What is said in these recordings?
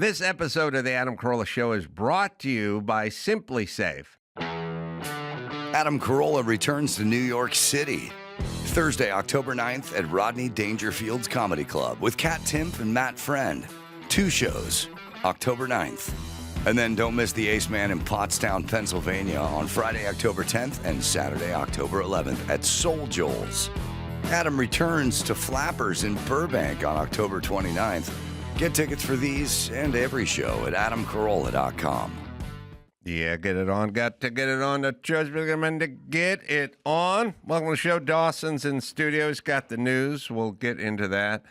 This episode of the Adam Carolla Show is brought to you by Simply Safe. Adam Carolla returns to New York City Thursday, October 9th at Rodney Dangerfield's Comedy Club with Kat Timpf and Matt Friend. 2 shows, October 9th. And then don't miss the Ace Man in Pottstown, Pennsylvania on Friday, October 10th and Saturday, October 11th at Soul Joel's. Adam returns to Flappers in Burbank on October 29th. Get tickets for these and every show at adamcarolla.com. Yeah, get it on. Got to get it on. The judge recommend to get it on. Welcome to the show. Dawson's in studio. He's got the news. We'll get into that.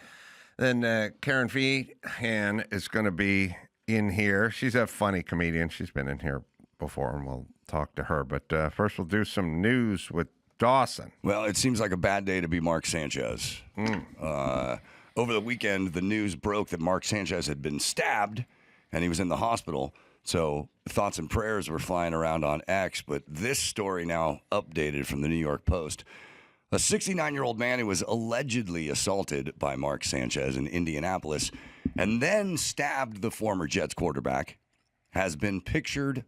Then Kerryn Feehan is going to be in here. She's a funny comedian. She's been in here before, and we'll talk to her. But first, we'll do some news with Dawson. Well, it seems like a bad day to be Mark Sanchez. Over the weekend, the news broke that Mark Sanchez had been stabbed, and he was in the hospital. So thoughts and prayers were flying around on X. But this story now updated from the New York Post. A 69-year-old man who was allegedly assaulted by Mark Sanchez in Indianapolis and then stabbed the former Jets quarterback has been pictured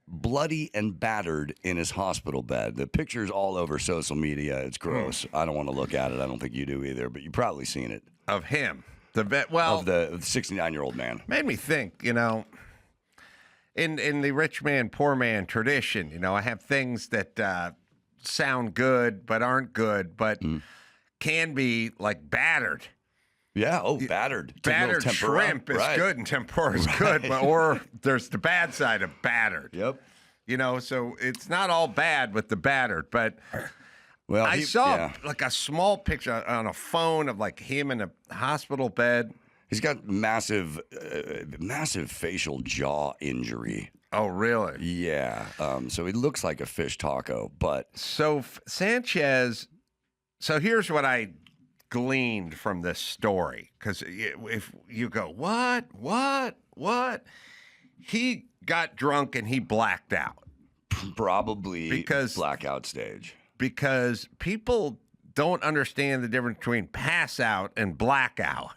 bloody and battered in his hospital bed. The picture's all over social media. It's gross. I don't want to look at it. I don't think you do either, but you've probably seen it. Of him. Of the 69-year-old man. Made me think, in the rich man, poor man tradition, I have things that sound good but aren't good, but can be like battered. Yeah, battered. Battered shrimp is good and tempura is good, or there's the bad side of battered. Yep. So it's not all bad with the battered, but well, I saw like a small picture on a phone of like him in a hospital bed. He's got massive facial jaw injury. Oh, really? Yeah. So he looks like a fish taco, but so Sanchez. So here's what I gleaned from this story, because if you go, what, he got drunk and he blacked out. Probably because blackout stage. Because people don't understand the difference between pass out and blackout.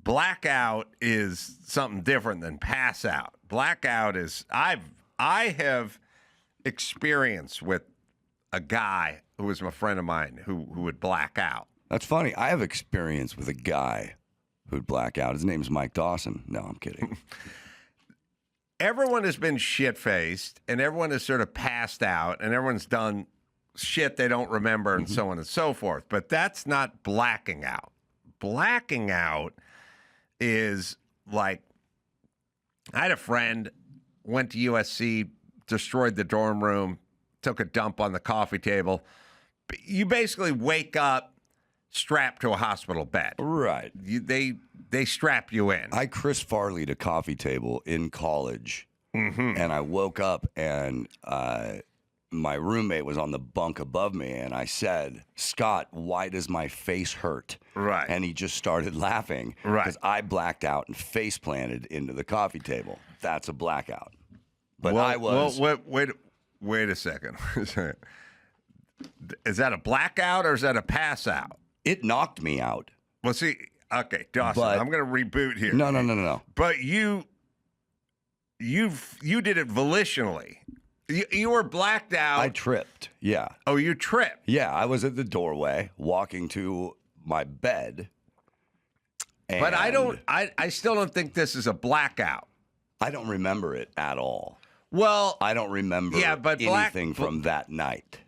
Blackout is something different than pass out. Blackout is I have experience with a guy who was a friend of mine who would black out. That's funny. I have experience with a guy who'd black out. His name's Mike Dawson. No, I'm kidding. Everyone has been shit-faced, and everyone has sort of passed out, and everyone's done shit they don't remember, and so on and so forth. But that's not blacking out. Blacking out is like, I had a friend, went to USC, destroyed the dorm room, took a dump on the coffee table. You basically wake up strapped to a hospital bed. Right. They strap you in. I Chris Farley'd a coffee table in college, and I woke up and my roommate was on the bunk above me, and I said, "Scott, why does my face hurt?" Right. And he just started laughing. Right. Because I blacked out and face planted into the coffee table. That's a blackout. But well, I was. Well, wait a second. Is that a blackout or is that a pass out? It knocked me out. Well, see, okay, Dawson, But, I'm going to reboot here. No. But you did it volitionally. You were blacked out. I tripped. Yeah. Oh, you tripped. Yeah, I was at the doorway walking to my bed. But I still don't think this is a blackout. I don't remember it at all. Well, I don't remember anything from that night.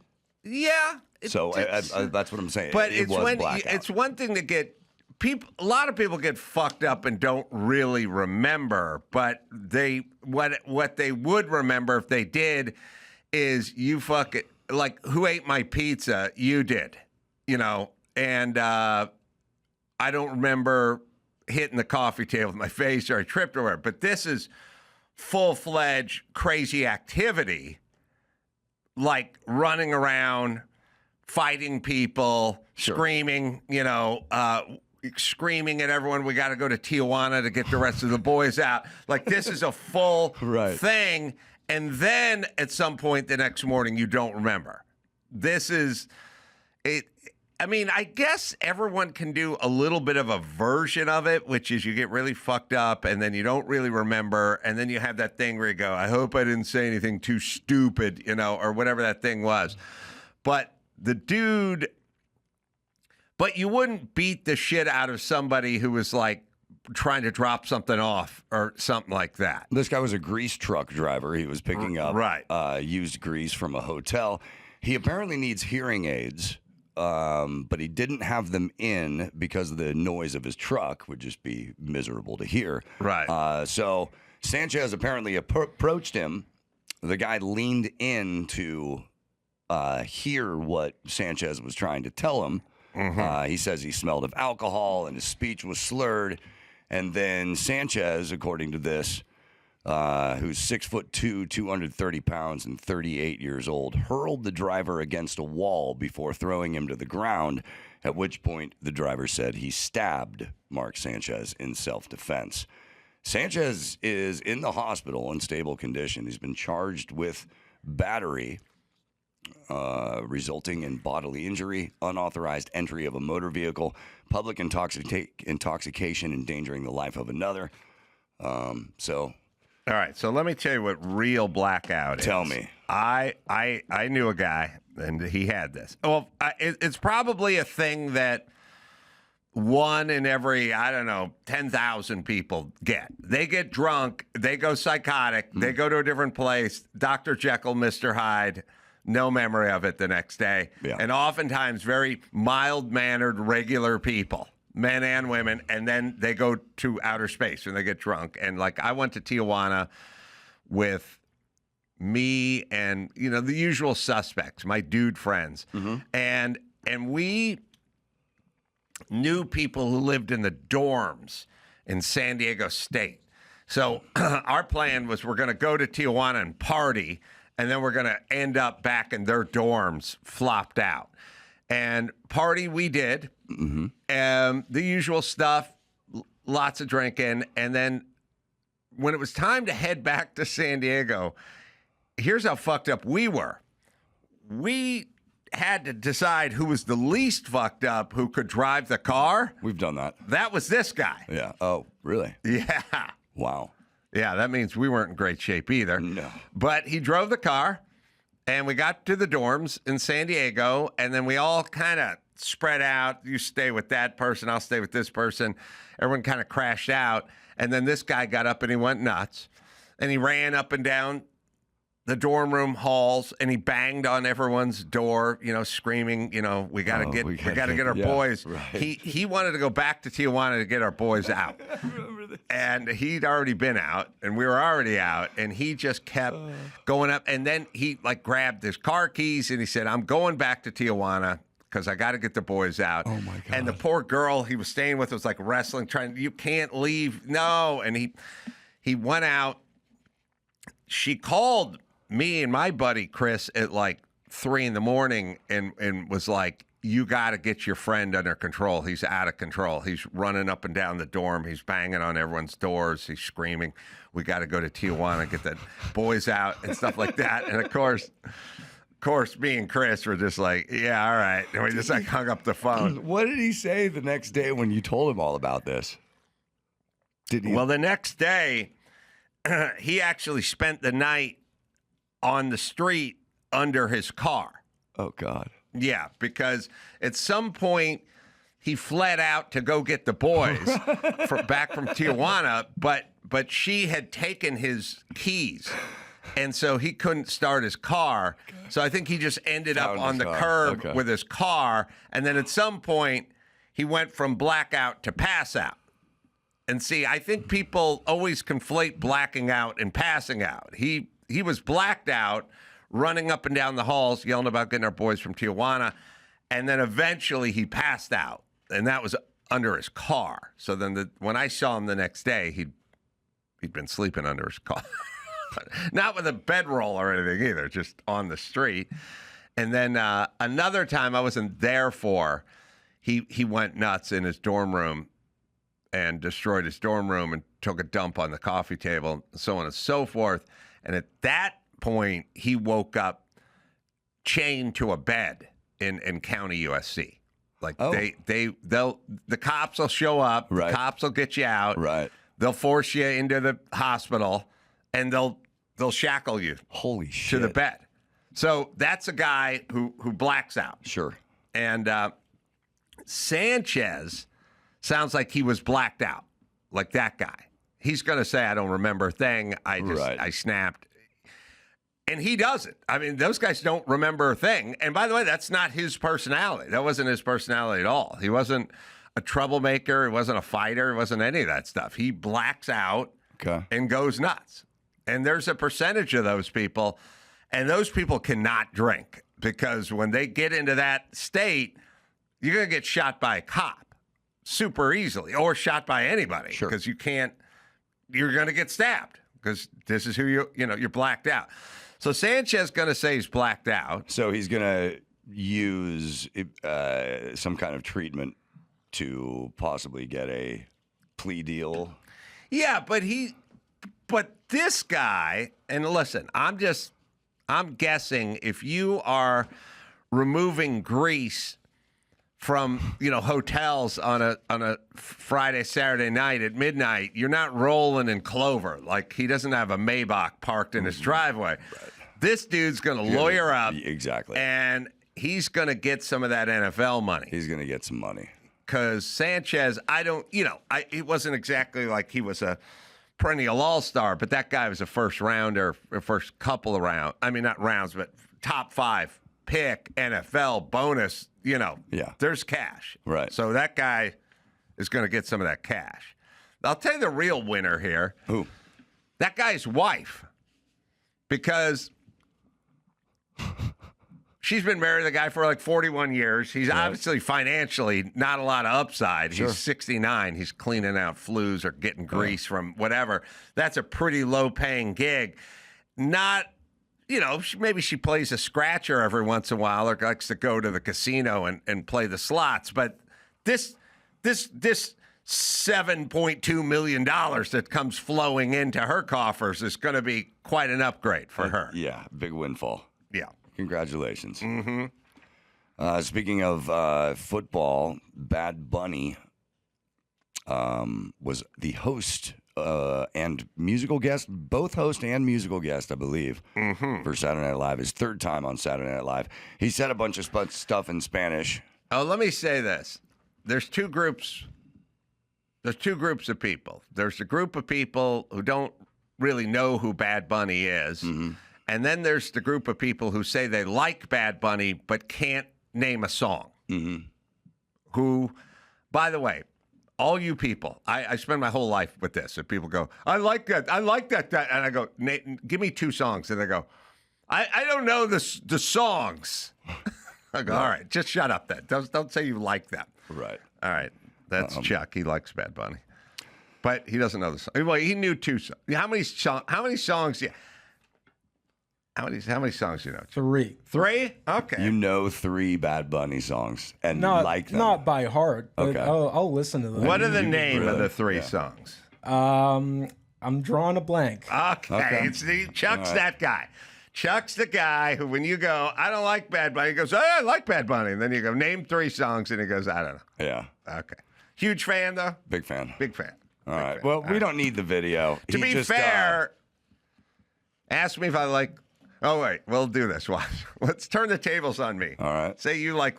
Yeah. That's what I'm saying. But it was blackout. It's one thing to get people. A lot of people get fucked up and don't really remember. But what they would remember if they did is you fuck it. Like, who ate my pizza? You did. And I don't remember hitting the coffee table with my face or I tripped or whatever. But this is full-fledged crazy activity, like running around, fighting people, screaming, screaming at everyone, we got to go to Tijuana to get the rest of the boys out. Like, this is a full thing. And then at some point the next morning, you don't remember. This is it. I mean, I guess everyone can do a little bit of a version of it, which is you get really fucked up and then you don't really remember. And then you have that thing where you go, I hope I didn't say anything too stupid, or whatever that thing was. But the dude, but you wouldn't beat the shit out of somebody who was like trying to drop something off or something like that. This guy was a grease truck driver. He was picking up used grease from a hotel. He apparently needs hearing aids. But he didn't have them in because the noise of his truck would just be miserable to hear. Right. So Sanchez apparently approached him. The guy leaned in to hear what Sanchez was trying to tell him. He says he smelled of alcohol and his speech was slurred. And then Sanchez, according to this, who's 6'2", 230 pounds, and 38 years old, hurled the driver against a wall before throwing him to the ground, at which point the driver said he stabbed Mark Sanchez in self-defense. Sanchez is in the hospital in stable condition. He's been charged with battery, resulting in bodily injury, unauthorized entry of a motor vehicle, public intoxication, endangering the life of another. All right, so let me tell you what real blackout is. Tell me. I knew a guy, and he had this. Well, it's probably a thing that one in every, 10,000 people get. They get drunk, they go psychotic, they go to a different place, Dr. Jekyll, Mr. Hyde, no memory of it the next day. Yeah. And oftentimes very mild-mannered, regular people. Men and women, and then they go to outer space and they get drunk. And like I went to Tijuana with me and the usual suspects, my dude friends, and we knew people who lived in the dorms in San Diego State. So our plan was we're going to go to Tijuana and party, and then we're going to end up back in their dorms, flopped out. And party we did. The usual stuff, lots of drinking. And then when it was time to head back to San Diego, here's how fucked up we were. We had to decide who was the least fucked up, who could drive the car. We've done that. That was this guy. Yeah. Oh, really? Yeah. Wow. Yeah, that means we weren't in great shape either. No. But he drove the car. And we got to the dorms in San Diego, and then we all kind of spread out. You stay with that person, I'll stay with this person. Everyone kind of crashed out. And then this guy got up and he went nuts. And he ran up and down the dorm room halls, and he banged on everyone's door, screaming, we got to get our boys. Right. He wanted to go back to Tijuana to get our boys out. I remember this. And he'd already been out, and we were already out, and he just kept going up. And then he grabbed his car keys and he said, I'm going back to Tijuana because I got to get the boys out. Oh my God. And the poor girl he was staying with was like wrestling, you can't leave. No. And he went out. She called me and my buddy Chris at like 3 a.m. and was like, you got to get your friend under control. He's out of control. He's running up and down the dorm. He's banging on everyone's doors. He's screaming, we got to go to Tijuana, get the boys out and stuff like that. And of course, me and Chris were just like, yeah, all right. And we just hung up the phone. What did he say the next day when you told him all about this? Well, the next day, he actually spent the night on the street under his car. Oh, God. Yeah, because at some point he fled out to go get the boys back from Tijuana, but she had taken his keys, and so he couldn't start his car. So I think he just ended up on the curb with his car, and then at some point he went from blackout to pass out. And see, I think people always conflate blacking out and passing out. He was blacked out, running up and down the halls, yelling about getting our boys from Tijuana, and then eventually he passed out, and that was under his car. So then when I saw him the next day, he'd been sleeping under his car. Not with a bedroll or anything either, just on the street. And then another time I wasn't there for, he went nuts in his dorm room and destroyed his dorm room and took a dump on the coffee table, and so on and so forth. And at that point, he woke up chained to a bed in County USC. Like Oh. the cops will show up. Right. The cops will get you out. Right. They'll force you into the hospital, and they'll shackle you Holy to shit. the bed. So that's a guy who blacks out. Sure. And Sanchez sounds like he was blacked out, like that guy. He's going to say, I don't remember a thing. I snapped. And he doesn't. I mean, those guys don't remember a thing. And by the way, that's not his personality. That wasn't his personality at all. He wasn't a troublemaker. He wasn't a fighter. He wasn't any of that stuff. He blacks out and goes nuts. And there's a percentage of those people, and those people cannot drink because when they get into that state, you're going to get shot by a cop super easily or shot by anybody because you're going to get stabbed because this is who you're blacked out. So Sanchez going to say he's blacked out. So he's going to use some kind of treatment to possibly get a plea deal. Yeah, but this guy, and listen, I'm guessing if you are removing grease from hotels on a Friday, Saturday night at midnight, you're not rolling in clover. Like he doesn't have a Maybach parked in his driveway. Right. This dude's going to lawyer up. Exactly. And he's going to get some of that NFL money. He's going to get some money. Because Sanchez, it wasn't exactly like he was a perennial all-star, but that guy was a first rounder, first couple of rounds. I mean, not rounds, but top 5 pick, NFL, bonus, there's cash. Right. So that guy is going to get some of that cash. I'll tell you the real winner here. Who? That guy's wife. Because she's been married to the guy for like 41 years. He's obviously financially not a lot of upside. Sure. He's 69. He's cleaning out flues or getting grease from whatever. That's a pretty low-paying gig. Not, maybe she plays a scratcher every once in a while or likes to go to the casino and play the slots. But this $7.2 million that comes flowing into her coffers is going to be quite an upgrade for her. Yeah, big windfall. Yeah. Congratulations. Mm-hmm. Speaking of football, Bad Bunny was the host and musical guest, both host and musical guest, I believe, for Saturday Night Live. His third time on Saturday Night Live. He said a bunch of stuff in Spanish. Oh, let me say this. There's two groups of people. There's a group of people who don't really know who Bad Bunny is. Mm-hmm. And then there's the group of people who say they like Bad Bunny but can't name a song. Mm-hmm. Who, by the way, all you people, I spend my whole life with this. And people go, I like that. And I go, give me 2 songs. And they go, I don't know the songs. I go, all right, just shut up then. Don't say you like them. Right. All right. That's Chuck. He likes Bad Bunny. But he doesn't know the song. Well, he knew 2 songs. How many songs do you... How many songs do you know? 3. 3? Okay. You know 3 Bad Bunny songs and like them. Not by heart, but Okay. I'll listen to them. What are the name of the 3 songs? I'm drawing a blank. Okay. Chuck's that guy. Chuck's the guy who, when you go, I don't like Bad Bunny, he goes, oh, I like Bad Bunny. And then you go, name 3 songs, and he goes, I don't know. Yeah. Okay. Huge fan, though? Big fan. Big fan. All right. Well, we don't need the video. To be fair, ask me if I like... Oh, wait. We'll do this. Watch. Let's turn the tables on me. All right. Say you like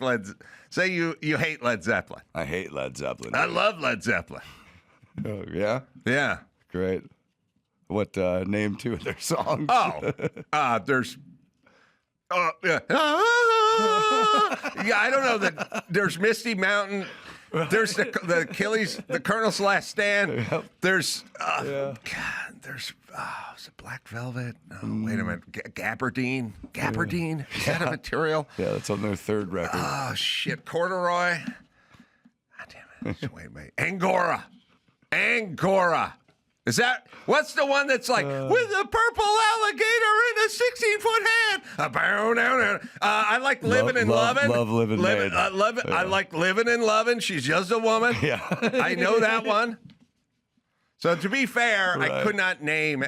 Say you hate Led Zeppelin. I hate Led Zeppelin. I love Led Zeppelin. Oh, yeah? Yeah. Great. What, name 2 of their songs? There's... yeah. Yeah, I don't know that there's Misty Mountain. There's the Achilles, the Colonel's Last Stand. Yep. There's God, there's is it Black Velvet? No, wait a minute. Gabardine. Is that a material? Yeah, that's on their 3rd record. Oh shit, Corduroy. God damn it. Wait. Angora. Is that, what's the one that's like, with a purple alligator in a 16-foot hand? I like Living and Loving. Love Living Maid. I like Living and Loving. She's just a woman. Yeah. I know that one. So to be fair, Right. I could not name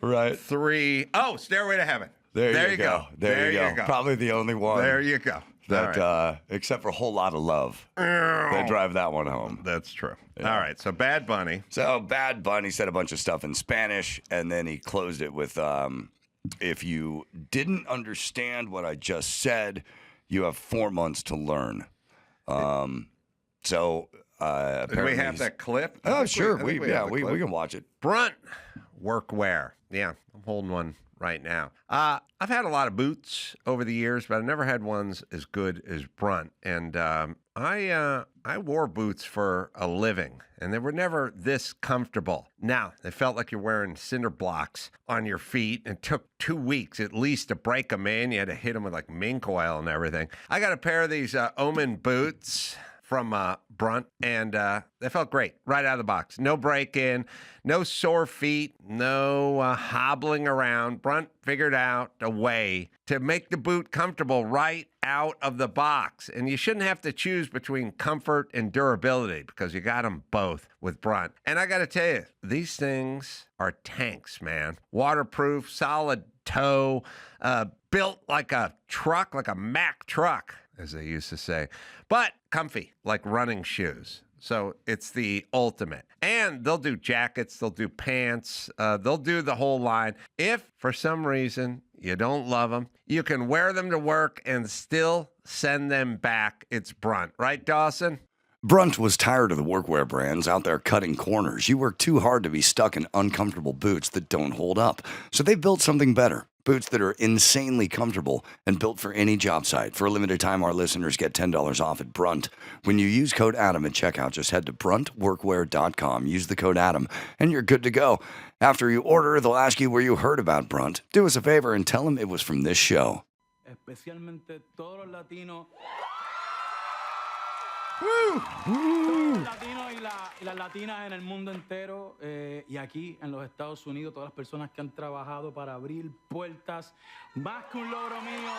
3. Oh, Stairway to Heaven. There you go. There you go. go. Probably the only one. There you go. that, except for a whole lot of love, they drive that one home. That's true. Yeah. All right, so Bad Bunny. So Bad Bunny said a bunch of stuff in Spanish, and then he closed it with, if you didn't understand what I just said, you have 4 months to learn. So do we have that clip? Oh, sure. We can watch it. Brunt workwear. Yeah, I'm holding one right now. I've had a lot of boots over the years, but I've never had ones as good as Brunt. And I wore boots for a living, and they were never this comfortable. Now, they felt like you're wearing cinder blocks on your feet. It took 2 weeks at least to break them in. You had to hit them with like mink oil and everything. I got a pair of these Omen boots from Brunt, and they felt great right out of the box. No break-in, no sore feet, no hobbling around. Brunt figured out a way to make the boot comfortable right out of the box. And you shouldn't have to choose between comfort and durability because you got them both with Brunt. And I got to tell you, these things are tanks, man. Waterproof, solid toe, built like a truck, like a Mack truck, as they used to say, but comfy, like running shoes. So it's the ultimate. And they'll do jackets, they'll do pants, they'll do the whole line. If for some reason you don't love them, you can wear them to work and still send them back. It's Brunt, right, Dawson? Brunt was tired of the workwear brands out there cutting corners. You work too hard to be stuck in uncomfortable boots that don't hold up. So they built something better. Boots that are insanely comfortable and built for any job site. For a limited time, our listeners get $10 off at Brunt. When you use code Adam at checkout, just head to bruntworkwear.com, use the code Adam, and you're good to go. After you order, they'll ask you where you heard about Brunt. Do us a favor and tell them it was from this show. Especialmente todos los latinos. Woo! Todos los latinos y las latinas en el mundo entero y aquí en los Estados Unidos, todas las personas que han trabajado para abrir puertas, más que un logro mío,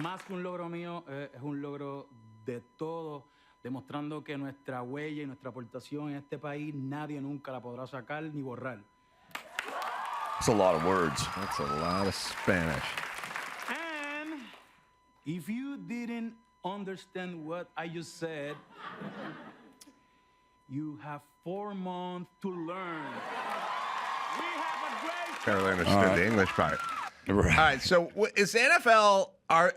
más que un logro mío, es un logro de todos, demostrando que nuestra huella y nuestra aportación en este país nadie nunca la podrá sacar ni borrar. That's a lot of words. That's a lot of Spanish. If you didn't understand what I just said, you have 4 months to learn. We have a great Barely understood the English part. Right. All right, so is the NFL are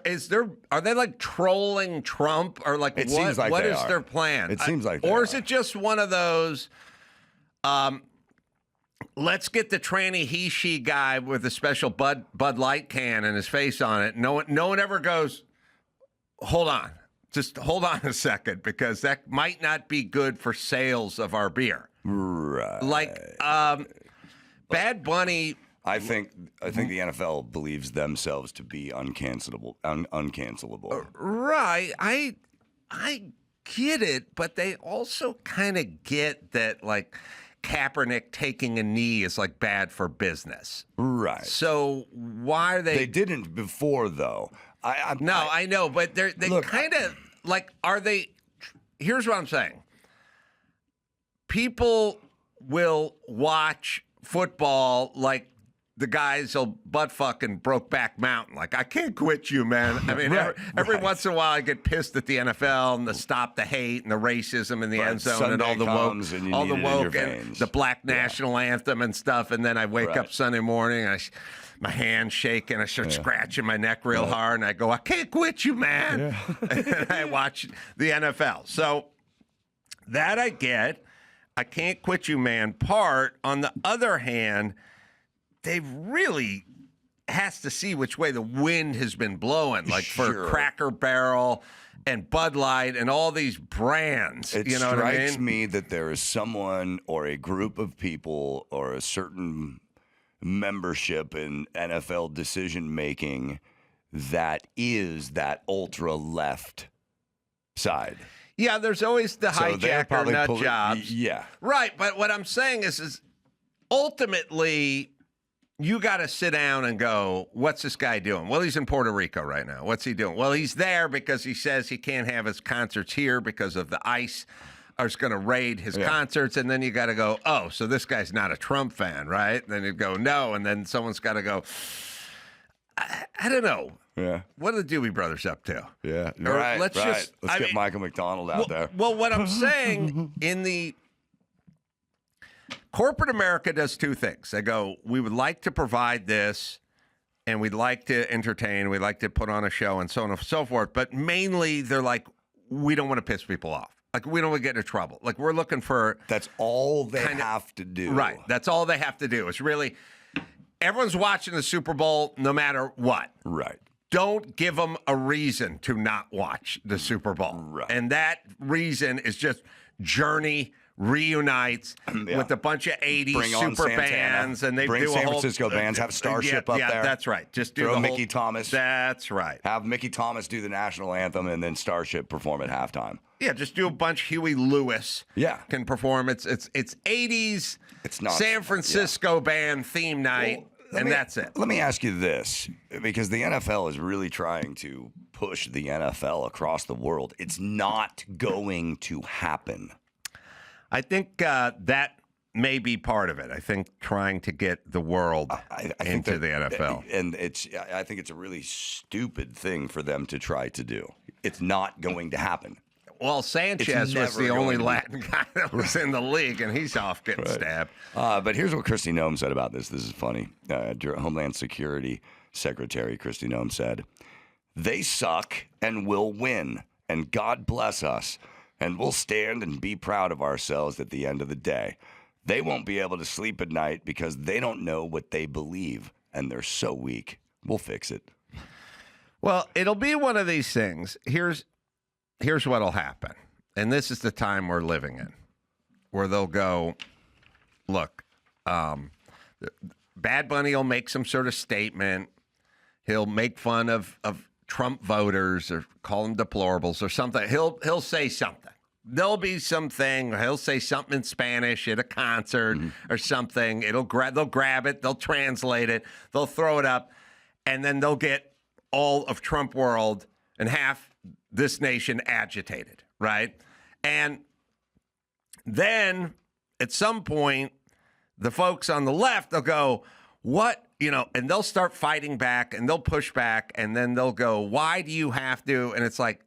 they like trolling Trump or like It what? seems like what they is are. their plan? It seems like they or is are. it just one of those? Let's get the tranny he/she guy with a special Bud Light can and his face on it. No one ever goes, hold on. Just hold on a second, because that might not be good for sales of our beer. Right. Like Bad Bunny. I think the NFL believes themselves to be uncancelable. Right. I get it, but they also kind of get that, like, Kaepernick taking a knee is like bad for business. Right. So why are they? They didn't before, though. I know, but they kind of like, are they? Here's what I'm saying. People will watch football like the guys will butt fucking Brokeback Mountain. Like, I can't quit you, man. I mean, every once in a while I get pissed at the NFL and the stop the hate and the racism in the end zone Sunday and all the woke your and veins. the black national anthem and stuff. And then I wake up Sunday morning and my hand's shaking. I start scratching my neck real hard and I go, I can't quit you, man. And I watch the NFL. So that I get. I can't quit you, man part. On the other hand, they really has to see which way the wind has been blowing, like for Cracker Barrel and Bud Light and all these brands. It you know what I mean? strikes me that there is someone or a group of people or a certain membership in NFL decision making that is that ultra left side. Yeah, there's always the hijacker nut jobs. Yeah. Right, but what I'm saying is ultimately you got to sit down and go, what's this guy doing? Well, he's in Puerto Rico right now. What's he doing? Well, he's there because he says he can't have his concerts here because of the ICE is going to raid his concerts. And then you got to go, oh, so this guy's not a Trump fan, right? And then you go, no. And then someone's got to go, I don't know. Yeah. What are the Doobie Brothers up to? Yeah. Or Right. let's right. just- let's I get mean- Michael McDonald out there. Well, what I'm saying in the corporate America does two things. They go, we would like to provide this, and we'd like to entertain, we'd like to put on a show, and so on and so forth. But mainly, they're like, we don't want to piss people off. Like, we don't want to get into trouble. Like, we're looking for That's all they have to do. right. That's all they have to do. It's really everyone's watching the Super Bowl, no matter what. Right. Don't give them a reason to not watch the Super Bowl. Right. And that reason is just Journey reunites with a bunch of 80s Bring on super Santana. bands, and they Bring do a San whole Francisco bands, have Starship up yeah, there. that's right. Just do Throw the Mickey whole, Thomas. That's right. Have Mickey Thomas do the national anthem and then Starship perform at halftime. Yeah, just do a bunch. Huey Lewis Yeah. can perform. It's 80s It's not San Francisco band theme night, and that's it. Let me ask you this, because the NFL is really trying to push the NFL across the world. It's not going to happen. I think that may be part of it. I think trying to get the world I think into that- the NFL. And I think it's a really stupid thing for them to try to do. It's not going to happen. Well, Sanchez was never the only going to be- Latin guy that was in the league, and he's off getting stabbed. But here's what Kristi Noem said about this. This is funny. Homeland Security Secretary Kristi Noem said, "They suck and will win, and God bless us, and we'll stand and be proud of ourselves at the end of the day. They won't be able to sleep at night because they don't know what they believe, and they're so weak. We'll fix it." Well, it'll be one of these things. Here's what'll happen, and this is the time we're living in, where they'll go, look, Bad Bunny will make some sort of statement. He'll make fun of Trump voters or call them deplorables or something. He'll say something. There'll be something. He'll say something in Spanish at a concert or something. They'll grab it. They'll translate it. They'll throw it up, and then they'll get all of Trump world and half this nation agitated, right? And then at some point, the folks on the left, they'll go, what? And they'll start fighting back and they'll push back, and then they'll go, why do you have to? And it's like,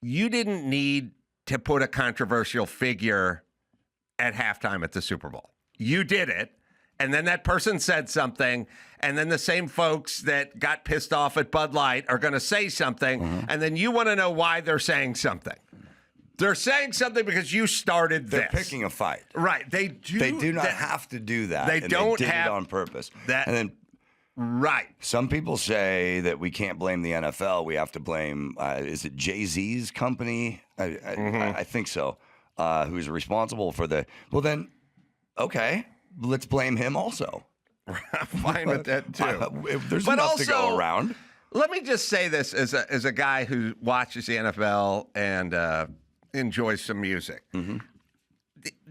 you didn't need to put a controversial figure at halftime at the Super Bowl. You did it. And then that person said something, and then the same folks that got pissed off at Bud Light are going to say something, and then you want to know why they're saying something. They're saying something because you started this. They're picking a fight. Right. They do not have to do that. They and don't they did have it on purpose. that- And then Right. some people say that we can't blame the NFL. We have to blame, is it Jay-Z's company? I think so. Who's responsible for the... Well, then, okay, let's blame him also. I'm fine with that, too. There's But enough to go also- around. Let me just say this as a guy who watches the NFL and enjoys some music. The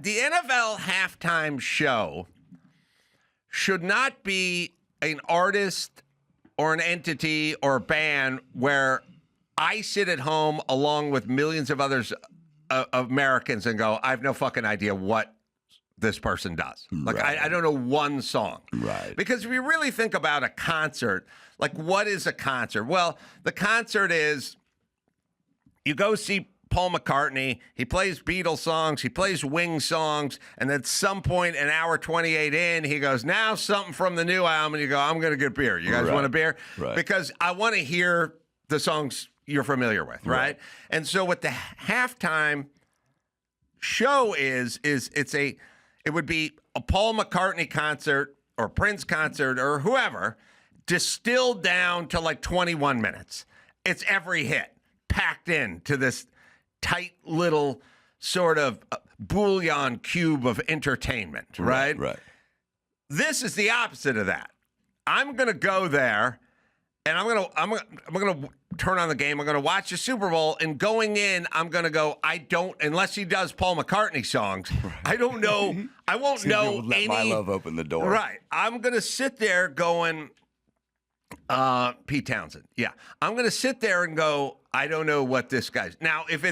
NFL halftime show should not be an artist or an entity or a band where I sit at home along with millions of others Americans and go, I have no fucking idea what this person does. Like, Right. I don't know one song. Right. Because if you really think about a concert, like, what is a concert? Well, the concert is you go see Paul McCartney, he plays Beatles songs, he plays Wings songs, and at some point, an hour 28 in, he goes, now something from the new album, and you go, I'm going to get beer. You guys Right. want a beer? Right. Because I want to hear the songs you're familiar with, right? And so what the halftime show is it would be a Paul McCartney concert or Prince concert or whoever, distilled down to like 21 minutes. It's every hit packed into this tight little sort of bouillon cube of entertainment, right? Right. This is the opposite of that. I'm going to go there and I'm going to turn on the game. I'm going to watch the Super Bowl, and going in, I'm going to go, unless he does Paul McCartney songs, I don't know. I won't know Let any. My Love open the door. Right. I'm going to sit there going, Pete Townsend. Yeah. I'm going to sit there and go, I don't know what this guy's. Now, if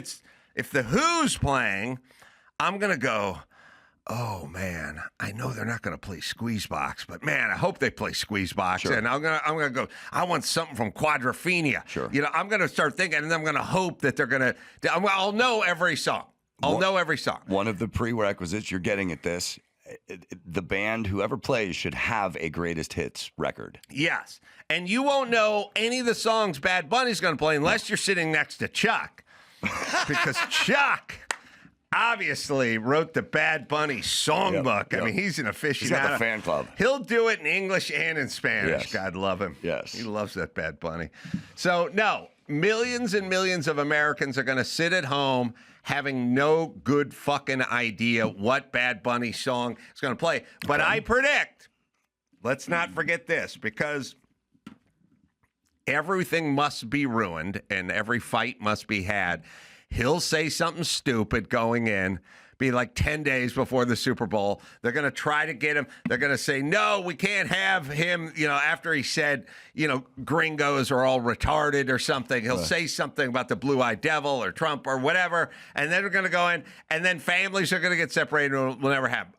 the Who's playing, I'm going to go, oh man, I know they're not going to play Squeezebox, but man, I hope they play Squeezebox. Sure. And I'm gonna go. I want something from Quadrophenia. Sure. You know, I'm going to start thinking, and I'm going to hope that they're going to. I'll know every song. Know every song. One of the prerequisites you're getting at this, the band, whoever plays, should have a greatest hits record. Yes, and you won't know any of the songs Bad Bunny's going to play unless you're sitting next to Chuck, because Chuck obviously wrote the Bad Bunny songbook. Yep. I mean, he's an aficionado. He's got the fan club. He'll do it in English and in Spanish. Yes. God love him. Yes. He loves that Bad Bunny. So, no, millions and millions of Americans are going to sit at home having no good fucking idea what Bad Bunny song is going to play. But I predict, let's not forget this, because everything must be ruined and every fight must be had. He'll say something stupid going in, be like 10 days before the Super Bowl. They're going to try to get him. They're going to say, no, we can't have him, after he said, gringos are all retarded or something. He'll say something about the blue-eyed devil or Trump or whatever, and then they're going to go in, and then families are going to get separated and it will never happen.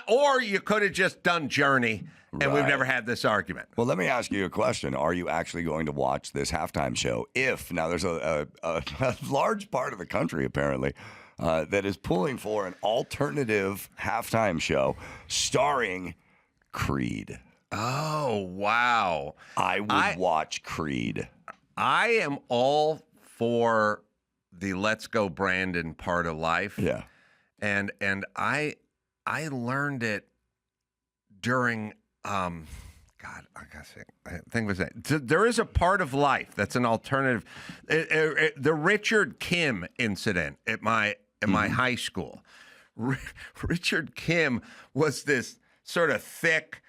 Or you could have just done Journey, and we've never had this argument. Well, let me ask you a question. Are you actually going to watch this halftime show? Now there's a large part of the country, apparently, that is pulling for an alternative halftime show starring Creed. Oh, wow. I would watch Creed. I am all for the Let's Go Brandon part of life. Yeah. And I learned it during God, I think it was that. There is a part of life that's an alternative. The Richard Kim incident at my high school. Richard Kim was this sort of thick,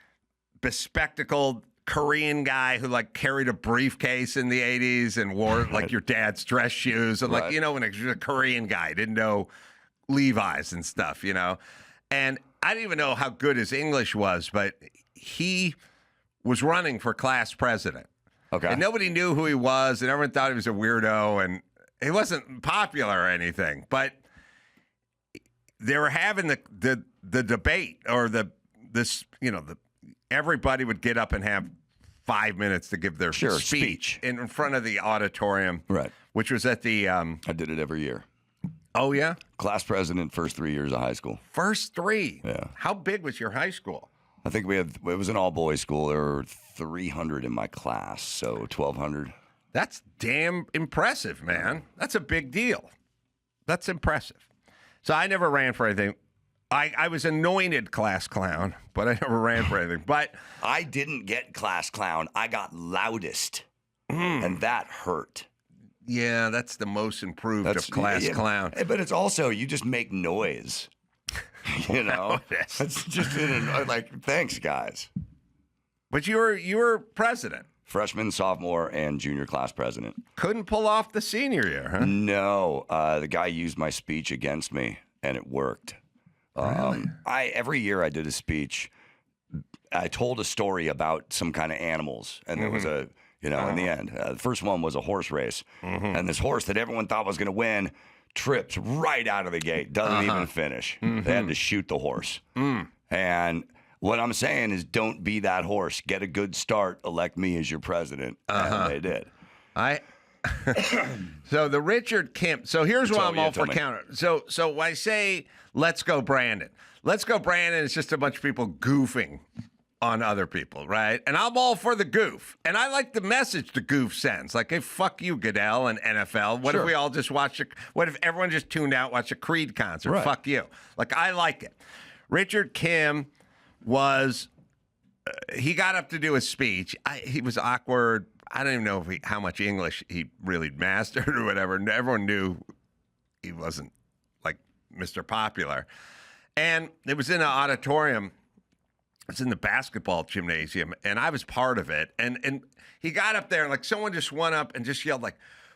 bespectacled Korean guy who carried a briefcase in the 80s and wore your dad's dress shoes. And when he was a Korean guy, didn't know Levi's and stuff, And I didn't even know how good his English was, but he was running for class president. Okay. And nobody knew who he was, and everyone thought he was a weirdo, and he wasn't popular or anything. But they were having the debate, or everybody would get up and have 5 minutes to give their speech in front of the auditorium, right? Which was at the. I did it every year. Oh yeah, class president first 3 years of high school. First three. Yeah. How big was your high school? I think it was an all-boys school. There were 300 in my class, so 1,200. That's damn impressive, man. That's a big deal. That's impressive. So I never ran for anything. I was anointed class clown, but I never ran for anything. But I didn't get class clown. I got loudest, and that hurt. Yeah, that's the most improved of class clown. But it's also, you just make noise. It's just thanks, guys. But you were president. Freshman, sophomore, and junior class president. Couldn't pull off the senior year, huh? No. The guy used my speech against me, and it worked. Really? Every year I did a speech. I told a story about some kind of animals, and there was a, in the end. The first one was a horse race. And this horse that everyone thought was going to win trips right out of the gate, doesn't even finish. They had to shoot the horse. And what I'm saying is, don't be that horse. Get a good start. Elect me as your president. And they did. So the Richard Kim. So here's why I'm all for counter. So I say, let's go Brandon. Let's go Brandon is just a bunch of people goofing on other people, right? And I'm all for the goof. And I like the message the goof sends. Like, hey, fuck you, Goodell and NFL. What if we all just what if everyone just tuned out, watched a Creed concert? Right. Fuck you. Like, I like it. Richard Kim was, he got up to do a speech. He was awkward. I don't even know how much English he really mastered or whatever. Everyone knew he wasn't like Mr. Popular. And it was in an auditorium. It's in the basketball gymnasium, and I was part of it. And he got up there, and someone just went up and just yelled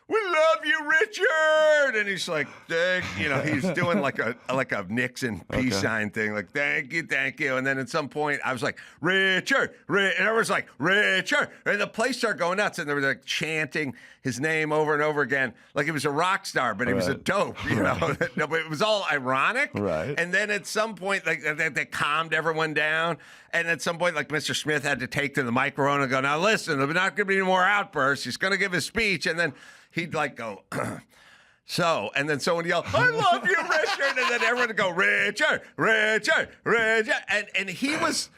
we love you, Richard. And he's like, thank you know, he's doing like a Nixon peace sign thing, like, thank you. And then at some point, I was like, Richard, and everyone's like, Richard. And the place started going nuts, and they were like chanting his name over and over again, like he was a rock star, but he was a dope, you know. No, but it was all ironic. Right. And then at some point, like they calmed everyone down. And at some point, like Mr. Smith had to take to the microphone and go, now listen, there's not going to be any more outbursts. He's going to give his speech. And then he'd like go, so, and then someone yelled, I love you, Richard. And then everyone would go, Richard. And he was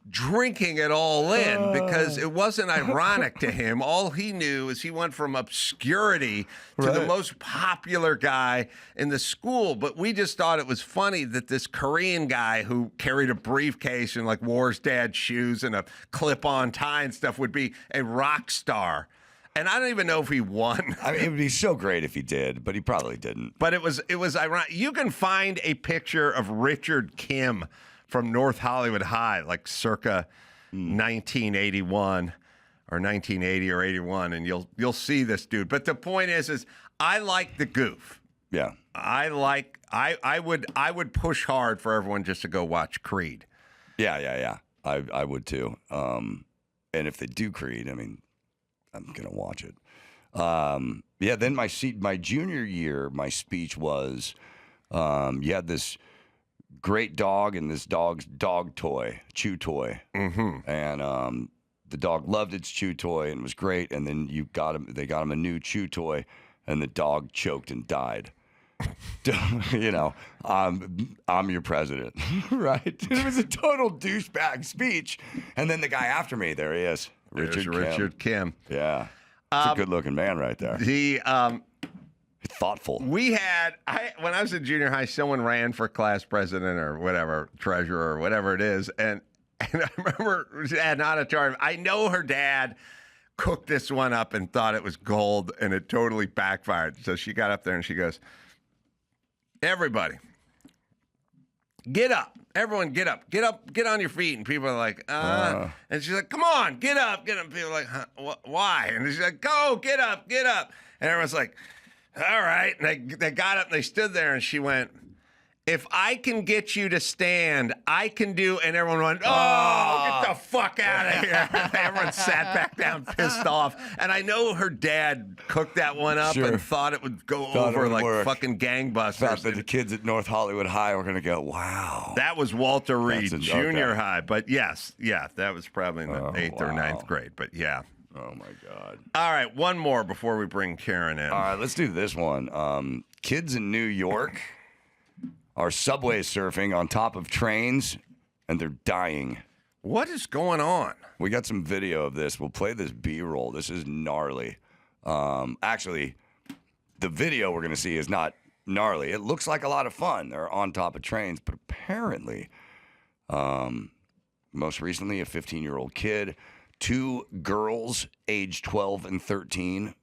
drinking it all in because it wasn't ironic to him. All he knew is he went from obscurity to the most popular guy in the school. But we just thought it was funny that this Korean guy who carried a briefcase and like wore his dad's shoes and a clip-on tie and stuff would be a rock star. And I don't even know if he won. I mean, it would be so great if he did, but he probably didn't. But it was ironic. You can find a picture of Richard Kim from North Hollywood High, like circa 1981 or 1980 or 81, and you'll see this dude. But the point is I like the goof. Yeah. I would push hard for everyone just to go watch Creed. Yeah. I would too. And if they do Creed, I mean, I'm gonna watch it. Then my junior year, my speech was, you had this great dog and this dog's dog toy, chew toy, and the dog loved its chew toy and was great. And then they got him a new chew toy, and the dog choked and died. You know, I'm your president, right? It was a total douchebag speech. And then the guy after me, there he is. Richard Kim. Yeah. It's a good-looking man right there. He thoughtful. When I was in junior high, someone ran for class president or whatever, treasurer or whatever it is, and I remember at an auditorium, I know her dad cooked this one up and thought it was gold, and it totally backfired. So she got up there and she goes, everybody, get up. Everyone get up. Get up. Get on your feet. And people are like, And she's like, come on, get up. Get up. People are like, huh, why? And she's like, go, get up. And everyone's like, all right. And they got up and they stood there and she went, if I can get you to stand, I can do. And everyone went, oh, get the fuck out of here. Everyone sat back down, pissed off. And I know her dad cooked that one up and thought it would go over like fucking gangbusters. Thought that the kids at North Hollywood High were going to go, wow. That was Walter Reed Junior High. But yes, that was probably in the 8th or 9th grade. But yeah. Oh, my God. All right, one more before we bring Kerryn in. All right, let's do this one. Kids in New York are subway surfing on top of trains, and they're dying. What is going on? We got some video of this. We'll play this B-roll. This is gnarly. Actually, the video we're going to see is not gnarly. It looks like a lot of fun. They're on top of trains, but apparently, most recently, a 15-year-old kid, 2 girls aged 12 and 13.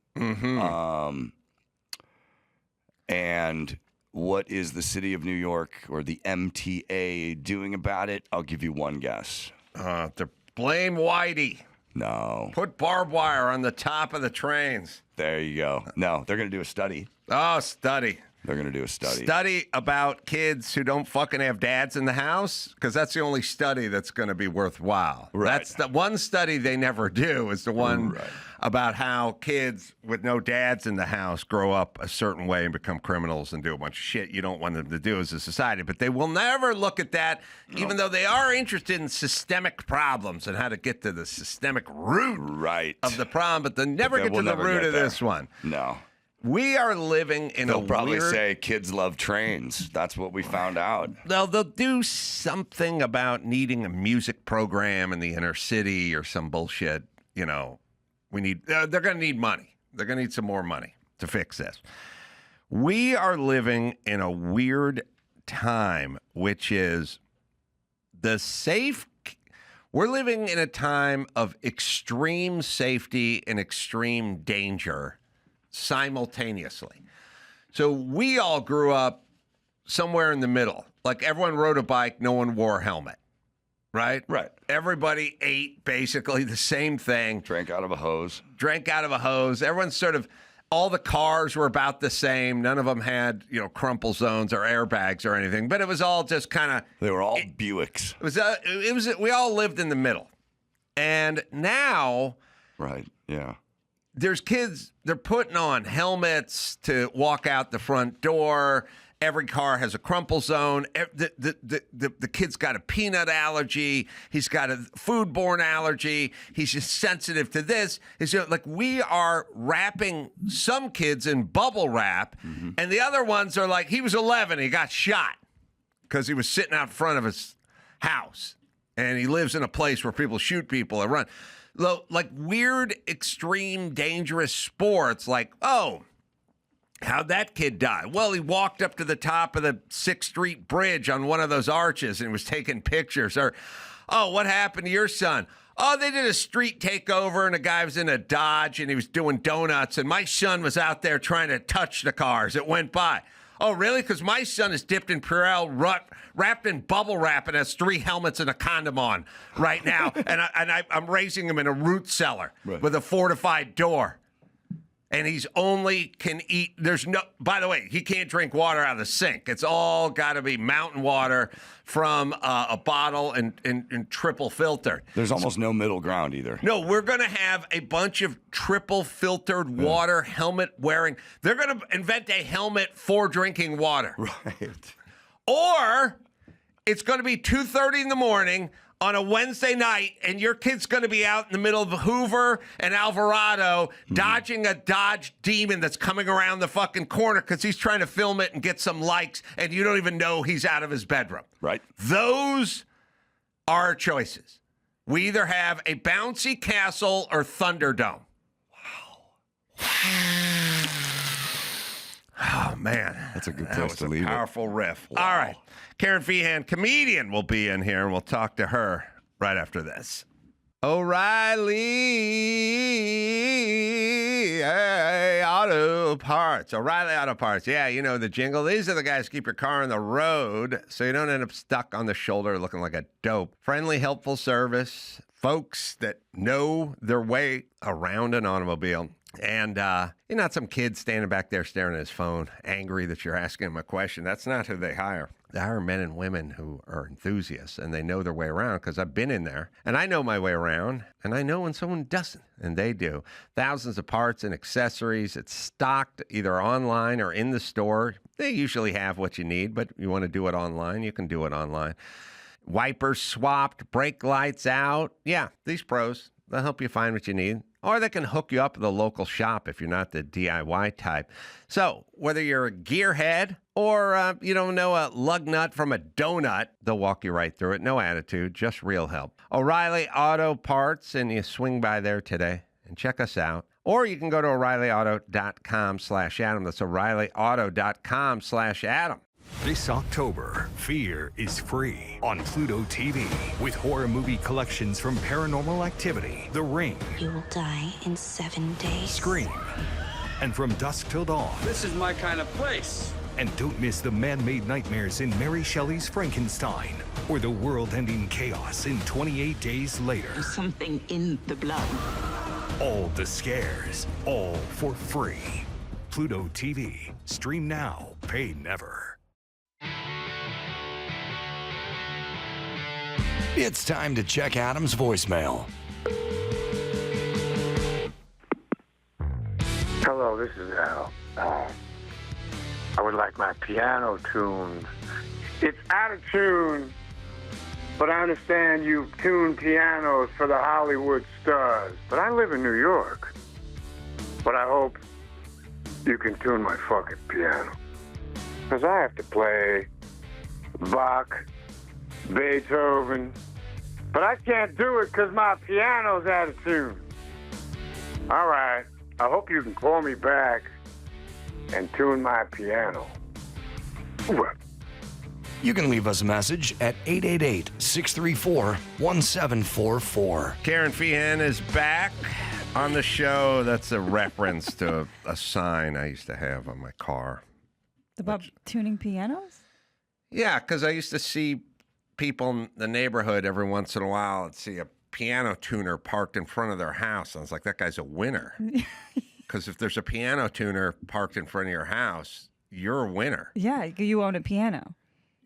And what is the city of New York or the MTA doing about it? I'll give you one guess. To blame Whitey. No. Put barbed wire on the top of the trains. There you go. No, they're going to do a study. Oh, study. They're going to do a study. Study about kids who don't fucking have dads in the house? Because that's the only study that's going to be worthwhile. Right. That's the one study they never do is the one about how kids with no dads in the house grow up a certain way and become criminals and do a bunch of shit you don't want them to do as a society. But they will never look at that, even though they are interested in systemic problems and how to get to the systemic root of the problem. But they never get to the root of this one. No. We are living in They'll probably say kids love trains. That's what we found out. They'll do something about needing a music program in the inner city or some bullshit. You know, they're going to need money. They're going to need some more money to fix this. We are living in a weird time, which is we're living in a time of extreme safety and extreme danger simultaneously. So we all grew up somewhere in the middle. Like everyone rode a bike, no one wore a helmet. Right? Right. Everybody ate basically the same thing. Drank out of a hose. Everyone's sort of, All the cars were about the same. None of them had, crumple zones or airbags or anything. But it was all just kind of. They were all Buicks. It was. We all lived in the middle, and now. Right. Yeah. There's kids. They're putting on helmets to walk out the front door. Every car has a crumple zone. The kid's got a peanut allergy. He's got a foodborne allergy. He's just sensitive to this. It's like we are wrapping some kids in bubble wrap, and the other ones are like, he was 11. He got shot because he was sitting out front of his house, and he lives in a place where people shoot people and run. Like weird, extreme, dangerous sports like, how'd that kid die? Well, he walked up to the top of the 6th Street Bridge on one of those arches and was taking pictures. Or, what happened to your son? Oh, they did a street takeover and a guy was in a Dodge and he was doing donuts and my son was out there trying to touch the cars that went by. Oh, really? Because my son is dipped in Purell, wrapped in bubble wrap, and has 3 helmets and a condom on right now. and I'm raising him in a root cellar with a fortified door. And he's only can eat. By the way, he can't drink water out of the sink. It's all got to be mountain water from a bottle and triple filtered. There's almost no middle ground either. No, we're going to have a bunch of triple filtered water helmet wearing. They're going to invent a helmet for drinking water. Right. Or it's going to be 2:30 in the morning on a Wednesday night, and your kid's going to be out in the middle of Hoover and Alvarado dodging a Dodge Demon that's coming around the fucking corner because he's trying to film it and get some likes, and you don't even know he's out of his bedroom. Right. Those are our choices. We either have a bouncy castle or Thunderdome. Wow. Oh, man. That's a good place to leave it. Powerful riff. Wow. All right. Kerryn Feehan, comedian, will be in here, and we'll talk to her right after this. O'Reilly Auto Parts. O'Reilly Auto Parts. Yeah, you know the jingle. These are the guys who keep your car on the road so you don't end up stuck on the shoulder looking like a dope. Friendly, helpful service. Folks that know their way around an automobile. And you're not some kid standing back there staring at his phone, angry that you're asking him a question. That's not who they hire. They hire men and women who are enthusiasts, and they know their way around because I've been in there, and I know my way around, and I know when someone doesn't, and they do. Thousands of parts and accessories. It's stocked either online or in the store. They usually have what you need, but you want to do it online, you can do it online. Wipers swapped, brake lights out. Yeah, these pros, they'll help you find what you need. Or they can hook you up with a local shop if you're not the DIY type. So whether you're a gearhead or you don't know a lug nut from a donut, they'll walk you right through it. No attitude, just real help. O'Reilly Auto Parts, and you swing by there today and check us out. Or you can go to O'ReillyAuto.com/Adam. That's O'ReillyAuto.com/Adam. This October, Fear is free on Pluto TV with horror movie collections from Paranormal Activity, The Ring, You will die in 7 days. Scream, and From Dusk Till Dawn. This is my kind of place. And don't miss the man-made nightmares in Mary Shelley's Frankenstein or the world-ending chaos in 28 Days Later. Something in the blood. All the scares, all for free. Pluto TV. Stream now, pay never. It's time to check Adam's voicemail. Hello, this is Al. I would like my piano tuned. It's out of tune, but I understand you tune pianos for the Hollywood stars. But I live in New York. But I hope you can tune my fucking piano. Because I have to play Bach, Beethoven, but I can't do it because my piano's out of tune. All right, I hope you can call me back and tune my piano. What? You can leave us a message at 888-634-1744. Kerryn Feehan is back on the show. That's a reference to a sign I used to have on my car. About tuning pianos? Yeah, because I used to see people in the neighborhood every once in a while. I'd see a piano tuner parked in front of their house. I was like, that guy's a winner. because if there's a piano tuner parked in front of your house, you're a winner. Yeah, you own a piano.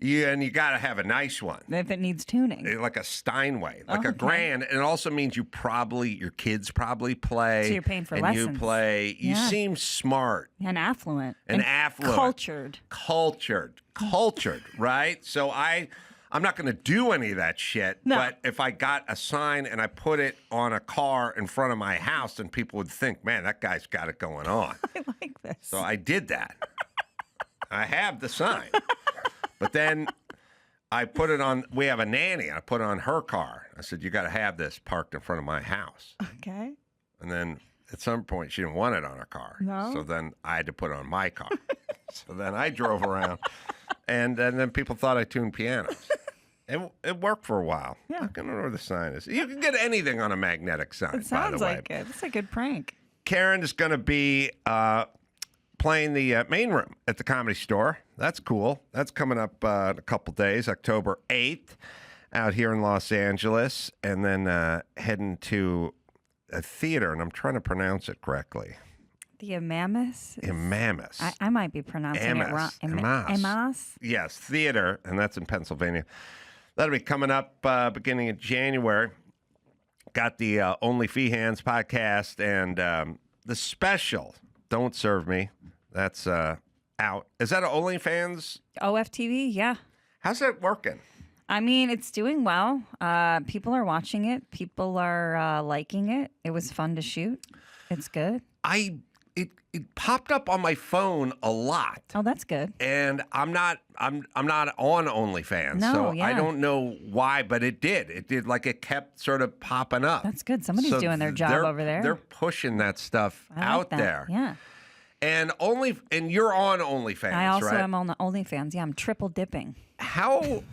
Yeah, and you got to have a nice one. If it needs tuning. Like a Steinway, like a Okay. grand. And it also means your kids probably play. So you're paying for and lessons. you play. You Yeah. seem smart. And affluent. And affluent. Cultured. Cultured, right? So I'm not going to do any of that shit. No. But if I got a sign and I put it on a car in front of my house, then people would think, man, that guy's got it going on. I like this. So I did that. I have the sign. But then I put it on, we have a nanny. I put it on her car. I said, you got to have this parked in front of my house. Okay. And then at some point, she didn't want it on her car. No? So then I had to put it on my car. So then I drove around. And then people thought I tuned pianos. It worked for a while. Yeah. I don't know where the sign is. You can get anything on a magnetic sign, It sounds by the way. like it. It's a good prank. Kerryn is going to be playing the main room at the Comedy Store. That's cool. That's coming up in a couple days, October 8th, out here in Los Angeles, and then heading to a theater, and I'm trying to pronounce it correctly. The Imamus? Imamus. I might be pronouncing it wrong. Imamus? Yes, theater, and that's in Pennsylvania. That'll be coming up beginning in January. Got the Only Feehans podcast and the special, Don't Serve Me. That's out. Is that an OnlyFans? OFTV, yeah. How's that working? I mean, it's doing well. People are watching it. People are liking it. It was fun to shoot. It's good. It popped up on my phone a lot. Oh, that's good. And I'm not on OnlyFans, No, so yeah. I don't know why, but it did. It did, like, it kept sort of popping up. That's good. Somebody's So doing their job they're- over there. They're pushing that stuff I like out that. there. Yeah. And you're on OnlyFans, I also right? am on the OnlyFans. Yeah, I'm triple dipping. How,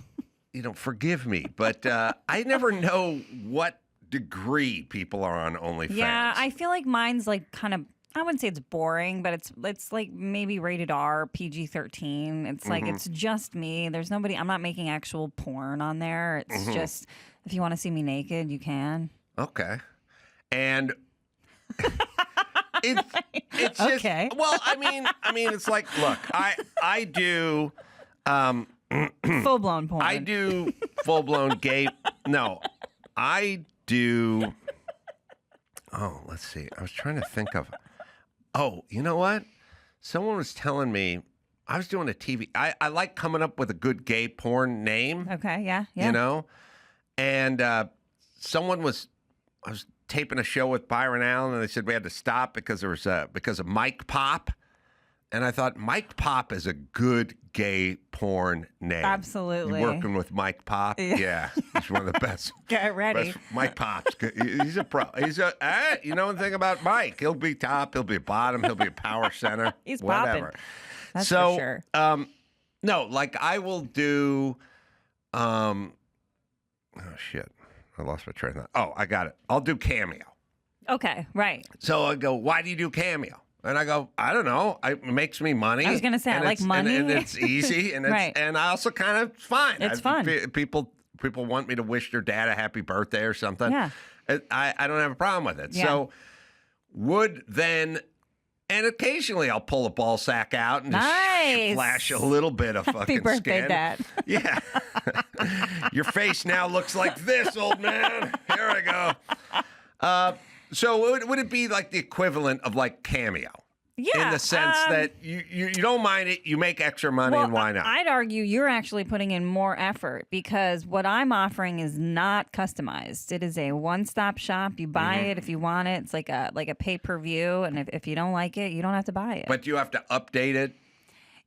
forgive me, but I never know what degree people are on OnlyFans. Yeah, I feel like mine's like kind of. I wouldn't say it's boring, but it's like maybe rated R, PG-13. It's like it's just me. There's nobody. I'm not making actual porn on there. It's just if you want to see me naked, you can. Okay. And it's just Okay. well, I mean it's like, look, I do Full blown porn. I do full-blown gay. No. I do. Oh, let's see. I was trying to think of. Oh, you know what? Someone was telling me I was doing a TV. I like coming up with a good gay porn name. Okay. Yeah. Yeah. You know, and I was taping a show with Byron Allen, and they said we had to stop because of Mike Pop, and I thought Mike Pop is a good gay porn name. Absolutely. You working with Mike Pop? Yeah, he's one of the best. Get ready. Mike Pop's good. He's a pro. You know the thing about Mike? He'll be top. He'll be bottom. He'll be power center. He's whatever. popping. That's so, for sure. No, like I will do. Oh shit! I lost my train of thought. Oh, I got it. I'll do Cameo. Okay. Right. So I go, why do you do Cameo? And I go, I don't know. It makes me money. I was gonna say, I and like it's- money. and it's easy, and Right. and I also kind of fine. It's fun. People want me to wish their dad a happy birthday or something. Yeah. I don't have a problem with it. Yeah. So would then. And occasionally I'll pull a ball sack out and just Nice. flash a little bit of Happy fucking birthday, skin. Dad. Yeah. Your face now looks like this, old man. Here I go. So would it be like the equivalent of like Cameo? Yeah. In the sense that you don't mind it, you make extra money, and why not? I'd argue you're actually putting in more effort because what I'm offering is not customized. It is a one-stop shop. You buy it if you want it. It's like a pay-per-view, and if you don't like it, you don't have to buy it. But you have to update it.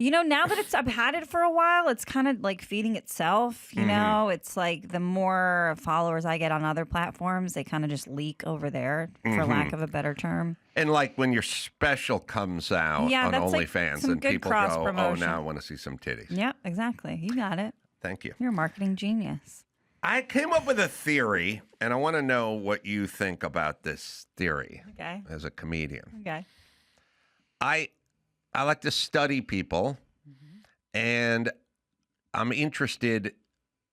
You know, now that I've had it for a while, it's kind of like feeding itself. You know, it's like the more followers I get on other platforms, they kind of just leak over there, for lack of a better term. And like when your special comes out Yeah, on that's like OnlyFans, some and good people go, "Oh, cross-promotion. now I want to see some titties." Yeah, exactly. You got it. Thank you. You're a marketing genius. I came up with a theory, and I want to know what you think about this theory. Okay. As a comedian, Okay. I like to study people, and I'm interested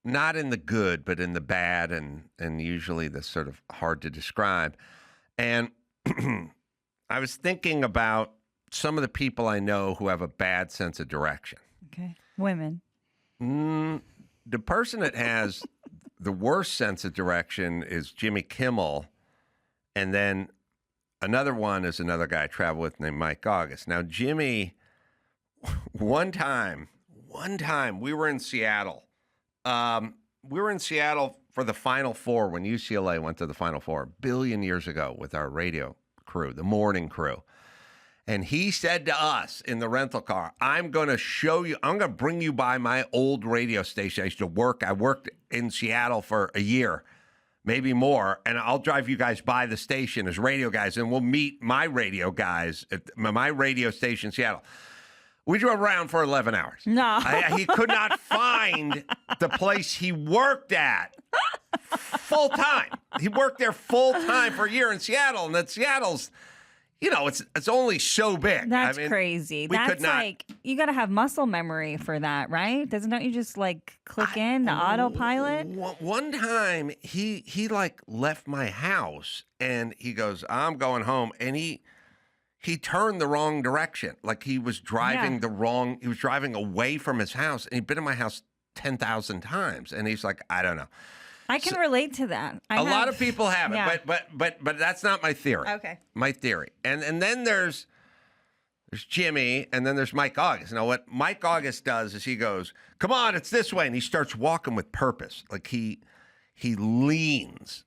not in the good, but in the bad, and usually the sort of hard to describe. And I was thinking about some of the people I know who have a bad sense of direction. Okay. Women. The person that has the worst sense of direction is Jimmy Kimmel. And then another one is another guy I travel with named Mike August. Now, Jimmy, one time, we were in Seattle. We were in Seattle for the Final Four when UCLA went to the Final Four a billion years ago with our radio crew, the morning crew. And he said to us in the rental car, I'm going to bring you by my old radio station. I worked in Seattle for a year, maybe more, and I'll drive you guys by the station as radio guys, and we'll meet my radio guys at my radio station in Seattle. We drove around for 11 hours. No. He could not find the place he worked at full time. He worked there full time for a year in Seattle, and that Seattle's, it's only so big. That's crazy. We That's could not, like, you got to have muscle memory for that, right? Don't you just click in the autopilot? One time he left my house and he goes, I'm going home. And he turned the wrong direction. He was driving he was driving away from his house. And he'd been in my house 10,000 times. And he's like, I don't know. I can relate to that. A lot of people have it, but that's not my theory. Okay. My theory. And then there's Jimmy, and then there's Mike August. Now, what Mike August does is he goes, come on, it's this way. And he starts walking with purpose. He leans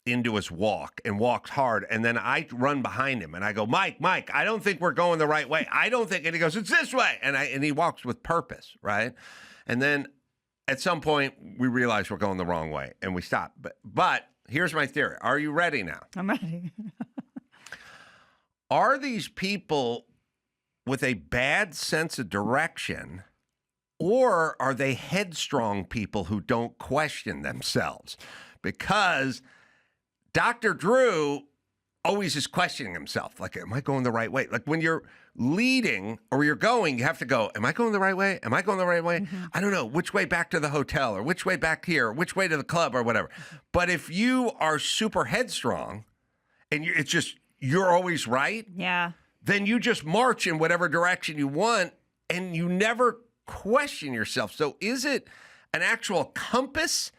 into his walk and walks hard. And then I run behind him and I go, Mike, I don't think we're going the right way. I don't think. And he goes, it's this way. And he walks with purpose, right? And then at some point, we realize we're going the wrong way, and we stop. But here's my theory. Are you ready now? I'm ready. Are these people with a bad sense of direction, or are they headstrong people who don't question themselves? Because Dr. Drew always is questioning himself. Am I going the right way? When you're leading or you're going, you have to go, am I going the right way? Am I going the right way? Mm-hmm. I don't know. Which way back to the hotel, or which way back here, or which way to the club, or whatever. But if you are super headstrong and you're always right, then you just march in whatever direction you want and you never question yourself. So is it an actual compass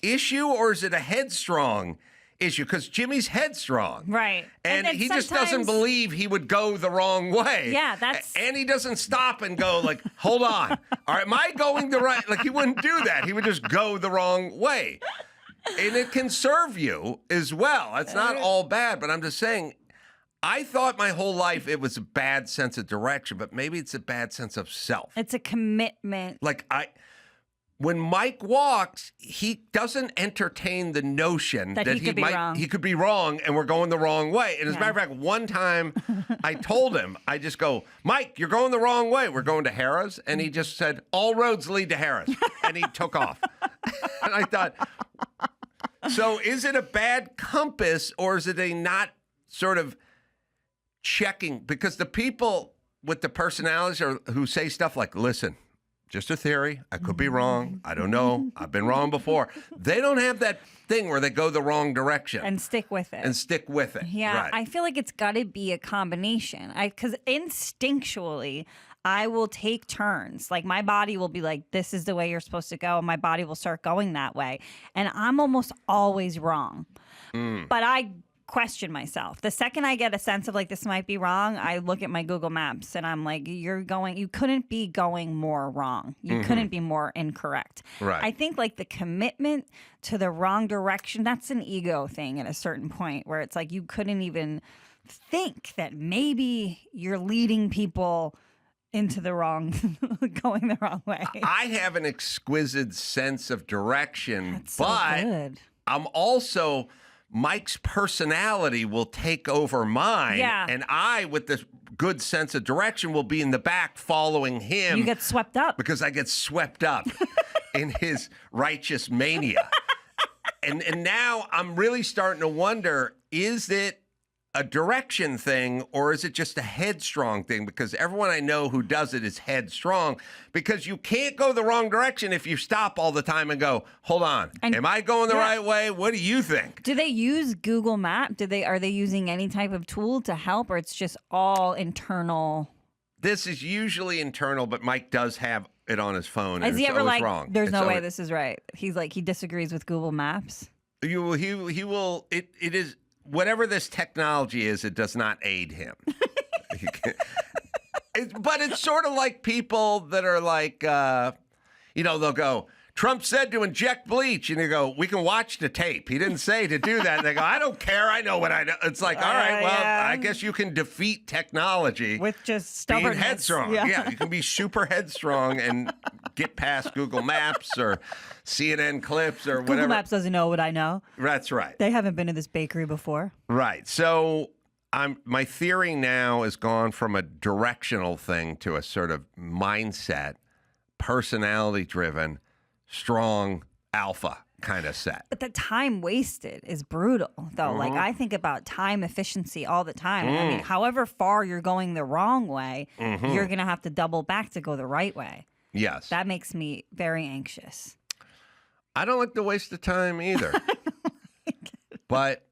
issue, or is it a headstrong issue? Because Jimmy's headstrong. Right. And he just doesn't believe he would go the wrong way. Yeah, that's... And he doesn't stop and go hold on. All right, am I going the right... he wouldn't do that. He would just go the wrong way. And it can serve you as well. It's not all bad, but I'm just saying, I thought my whole life it was a bad sense of direction, but maybe it's a bad sense of self. It's a commitment. When Mike walks, he doesn't entertain the notion that he could be wrong and we're going the wrong way. And as a matter of fact, one time I told him, I just go, Mike, you're going the wrong way. We're going to Harrah's. And he just said, all roads lead to Harrah's. And he took off. And I thought, so is it a bad compass, or is it a not sort of checking? Because the people with the personalities who say stuff like, listen, just a theory. I could be wrong. I don't know. I've been wrong before. They don't have that thing where they go the wrong direction. And stick with it. Yeah, right. I feel like it's got to be a combination. Because instinctually, I will take turns. My body will be like, this is the way you're supposed to go. And my body will start going that way. And I'm almost always wrong. But I question myself. The second I get a sense of this might be wrong, I look at my Google Maps and I'm like, you couldn't be going more wrong. You couldn't be more incorrect. Right. I think the commitment to the wrong direction, that's an ego thing at a certain point where it's you couldn't even think that maybe you're leading people into the wrong, going the wrong way. I have an exquisite sense of direction, That's so but good. I'm also... Mike's personality will take over mine, and I, with this good sense of direction, will be in the back following him. You get swept up. Because I get swept up in his righteous mania. And now I'm really starting to wonder, is it a direction thing, or is it just a headstrong thing? Because everyone I know who does it is headstrong, because you can't go the wrong direction if you stop all the time and go, hold on, am I going the right way? What do you think? Do they use Google Map? Are they using any type of tool to help, or it's just all internal? This is usually internal, but Mike does have it on his phone. Is And he it's ever always like, wrong. there's It's no way always- this is right? He's like, he disagrees with Google Maps. He will. It is whatever this technology is. It does not aid him. But it's sort of like people that are like, they'll go, Trump said to inject bleach, and you go, we can watch the tape. He didn't say to do that. And they go, I don't care. I know what I know. It's like, all right, well, I guess you can defeat technology with just being stubbornness. headstrong. Yeah, you can be super headstrong and get past Google Maps or CNN clips or whatever. Google Maps doesn't know what I know. That's right. They haven't been to this bakery before. Right. So my theory now has gone from a directional thing to a sort of mindset, personality driven, strong alpha kind of set. But the time wasted is brutal, though. Like, I think about time efficiency all the time. I mean, however far you're going the wrong way, you're going to have to double back to go the right way. Yes. That makes me very anxious. I don't like to waste the time either. But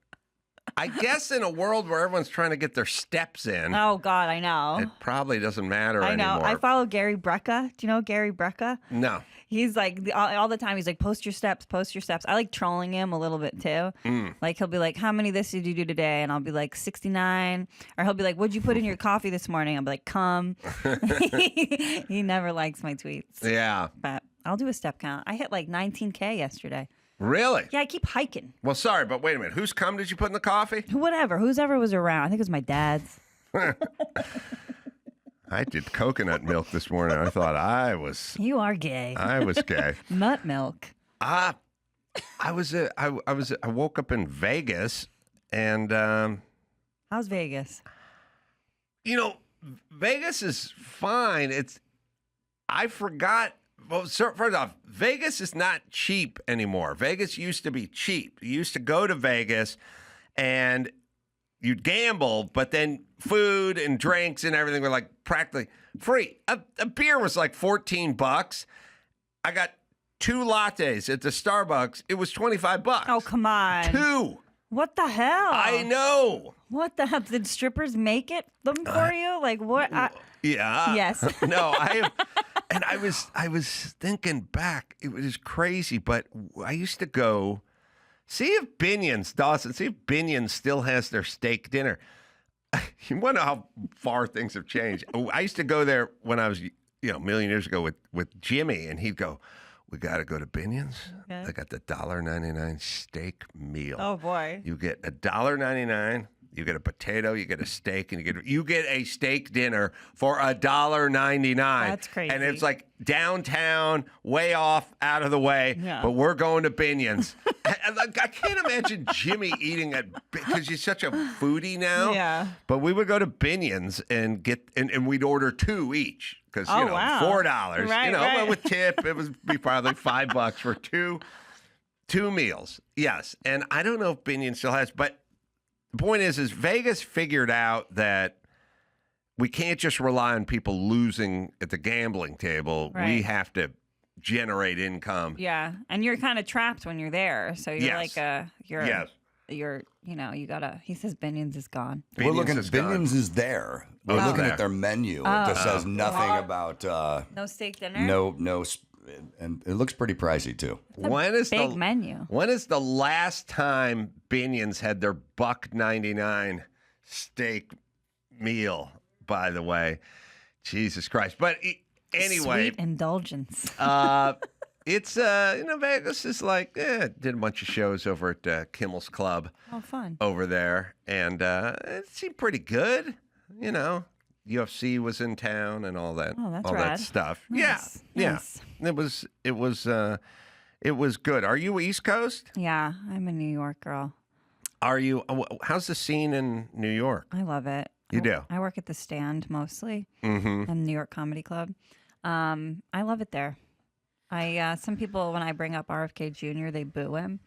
I guess in a world where everyone's trying to get their steps in, Oh, God, I know. it probably doesn't matter I know. anymore. I follow Gary Brecka. Do you know Gary Brecka? No. He's like, all the time, he's like, post your steps, post your steps. I like trolling him a little bit, too. Like, he'll be like, how many of this did you do today? And I'll be like, 69. Or he'll be like, what'd you put in your coffee this morning? I'll be like, come. He never likes my tweets. Yeah. But I'll do a step count. I hit like 19K yesterday. Really? Yeah, I keep hiking. Well, sorry, but wait a minute. Whose cum did you put in the coffee? Whatever. Who's ever was around. I think it was my dad's. I did coconut milk this morning. I thought I was You are gay. gay. Nut milk. I woke up in Vegas, and How's Vegas? Vegas is fine. I forgot. Well, first off, Vegas is not cheap anymore. Vegas used to be cheap. You used to go to Vegas and you'd gamble, but then food and drinks and everything were like practically free. A beer was like $14. I got 2 lattes at the Starbucks. It was $25. Oh, come on. 2. What the hell? I know. What the hell? Did strippers make them for you? Like what? Yeah. Yes. No, and I was thinking back. It was crazy, but I used to go see if Binion's, Dawson, see if Binion's still has their steak dinner. You wonder how far things have changed. I used to go there when I was, a million years ago with Jimmy, and he'd go, we got to go to Binion's. Okay. They got the $1.99 steak meal. Oh boy. You get $1.99. You get a potato, you get a steak, and you get a steak dinner for $1.99. That's crazy. And it's like downtown, way off, out of the way. Yeah. But we're going to Binion's. I can't imagine Jimmy eating it because he's such a foodie now. Yeah. But we would go to Binion's and get and we'd order 2 each because wow. $4. Right, But right. with tip, it would be probably $5 for two meals. Yes, and I don't know if Binion still has, but. The point is Vegas figured out that we can't just rely on people losing at the gambling table. Right. We have to generate income. Yeah, and you're kind of trapped when you're there. So you're Yes. Yes. you gotta. He says Binion's is gone. We're looking at is gone. Binion's is there. We're Oh. looking There. at their menu. It just says nothing about No steak dinner. no, and it looks pretty pricey too. When is big the menu. When is the last time Binion's had their $1.99 steak meal? By the way, Jesus Christ! But anyway, Sweet indulgence. it's Vegas is like did a bunch of shows over at Kimmel's Club. Oh, fun. Over there, and it seemed pretty good. UFC was in town and all that. Oh, that's all that rad. stuff. Nice. Yeah, Nice. yeah. It was good. Are you East Coast? Yeah, I'm a New York girl. Are you? How's the scene in New York? I love it. You do? I work at the Stand mostly, Mm-hmm. and New York Comedy Club. I love it there. Some people when I bring up RFK Jr. they boo him.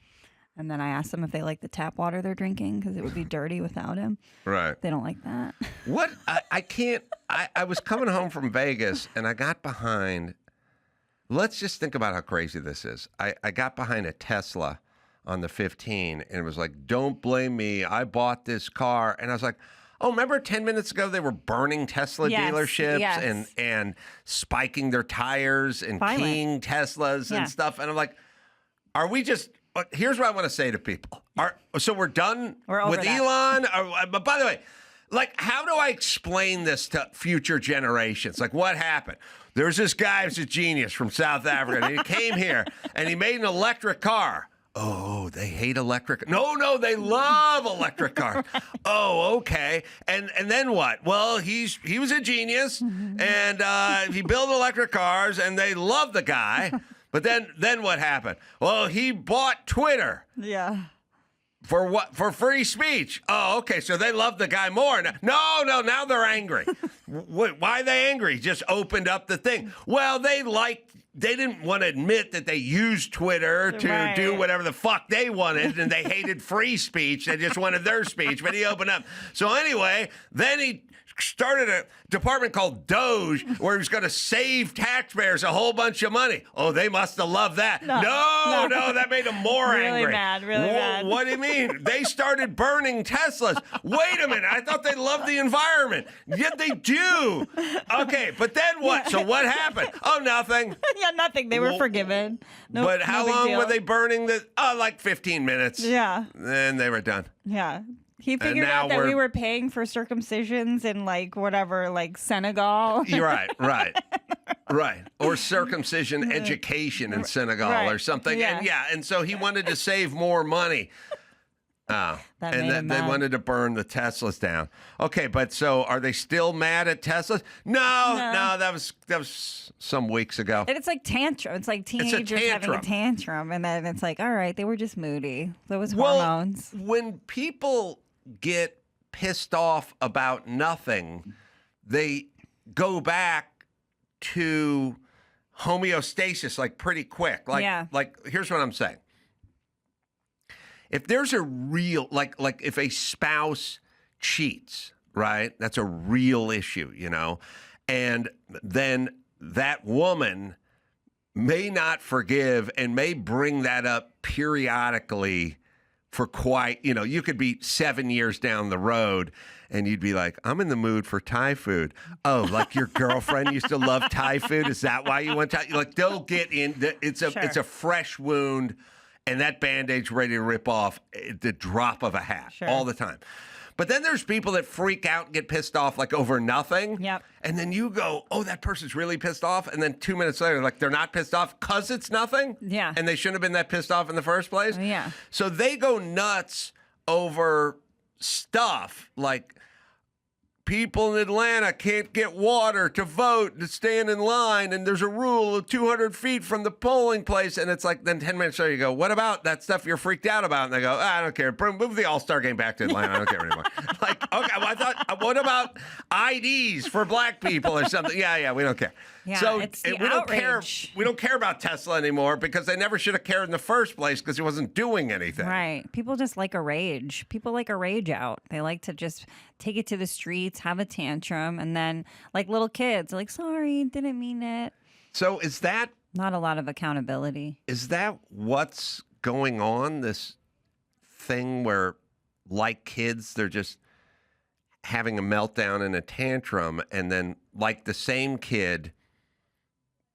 And then I asked them if they like the tap water they're drinking because it would be dirty without him. Right. They don't like that. What? I can't. I was coming home from Vegas and I got behind. Let's just think about how crazy this is. I got behind a Tesla on the 15 and it was like, don't blame me. I bought this car. And I was like, oh, remember 10 minutes ago they were burning Tesla dealerships and spiking their tires and keying Teslas and stuff. And I'm like, are we just... Here's what I want to say to people. So we're done with Elon? But by the way, like, how do I explain this to future generations? Like, what happened? There's this guy who's a genius from South Africa. And he came here and he made an electric car. Oh, they hate electric. No, they love electric cars. Oh, okay. And then what? Well, he was a genius and he built electric cars and they love the guy. But then what happened? Well, he bought Twitter. Yeah. For what? For free speech. Oh, okay. So they love the guy more. No. Now they're angry. Why are they angry? He just opened up the thing. Well, they didn't want to admit that they used Twitter to do whatever the fuck they wanted, and they hated free speech. They just wanted their speech, but he opened up. So anyway, then he started a department called Doge where he was going to save taxpayers a whole bunch of money. Oh, they must have loved that. No, that made them more angry. Really mad. What do you mean? They started burning Teslas. Wait a minute. I thought they loved the environment. Yet they do. Okay, but then what? So what happened? Oh, nothing. Yeah, nothing. They were forgiven. No, but how no big long deal. were they burning the? Oh, like 15 minutes. Yeah. Then they were done. Yeah. He figured out that we were paying for circumcisions in like Senegal. You're right. Or circumcision education in Senegal or something. Yeah. And so he wanted to save more money. And then they wanted to burn the Teslas down. Okay, but so are they still mad at Teslas? No, that was some weeks ago. And it's like tantrum. It's like teenagers having a tantrum. And then it's like, all right, they were just moody. That was hormones. When people get pissed off about nothing, they go back to homeostasis like pretty quick. Like here's what I'm saying. If there's a real like if a spouse cheats, right? That's a real issue, you know. And then that woman may not forgive and may bring that up periodically for quite, you could be 7 years down the road and you'd be like, I'm in the mood for Thai food. Oh, like your girlfriend used to love Thai food? Is that why you went Thai? Like they'll get in, it's a fresh wound and that Band-Aid's ready to rip off at the drop of a hat all the time. But then there's people that freak out and get pissed off like over nothing. Yep. And then you go, oh, that person's really pissed off. And then 2 minutes later, like they're not pissed off because it's nothing. Yeah. And they shouldn't have been that pissed off in the first place. Yeah. So they go nuts over stuff like people in Atlanta can't get water to vote, to stand in line, and there's a rule of 200 feet from the polling place. And it's like, then 10 minutes later, you go, what about that stuff you're freaked out about? And they go, I don't care. Move the All-Star game back to Atlanta. I don't care anymore. Like, okay, well, I thought, what about IDs for black people or something? Yeah, we don't care. Yeah, so it's the we don't care. outrage. We don't care about Tesla anymore because they never should have cared in the first place because he wasn't doing anything. Right. People just like a rage. People like a rage out. They like to just take it to the streets, have a tantrum, and then like little kids, like, sorry, didn't mean it. So is that not a lot of accountability? Is that what's going on? This thing where, like kids, they're just having a meltdown and a tantrum, and then like the same kid.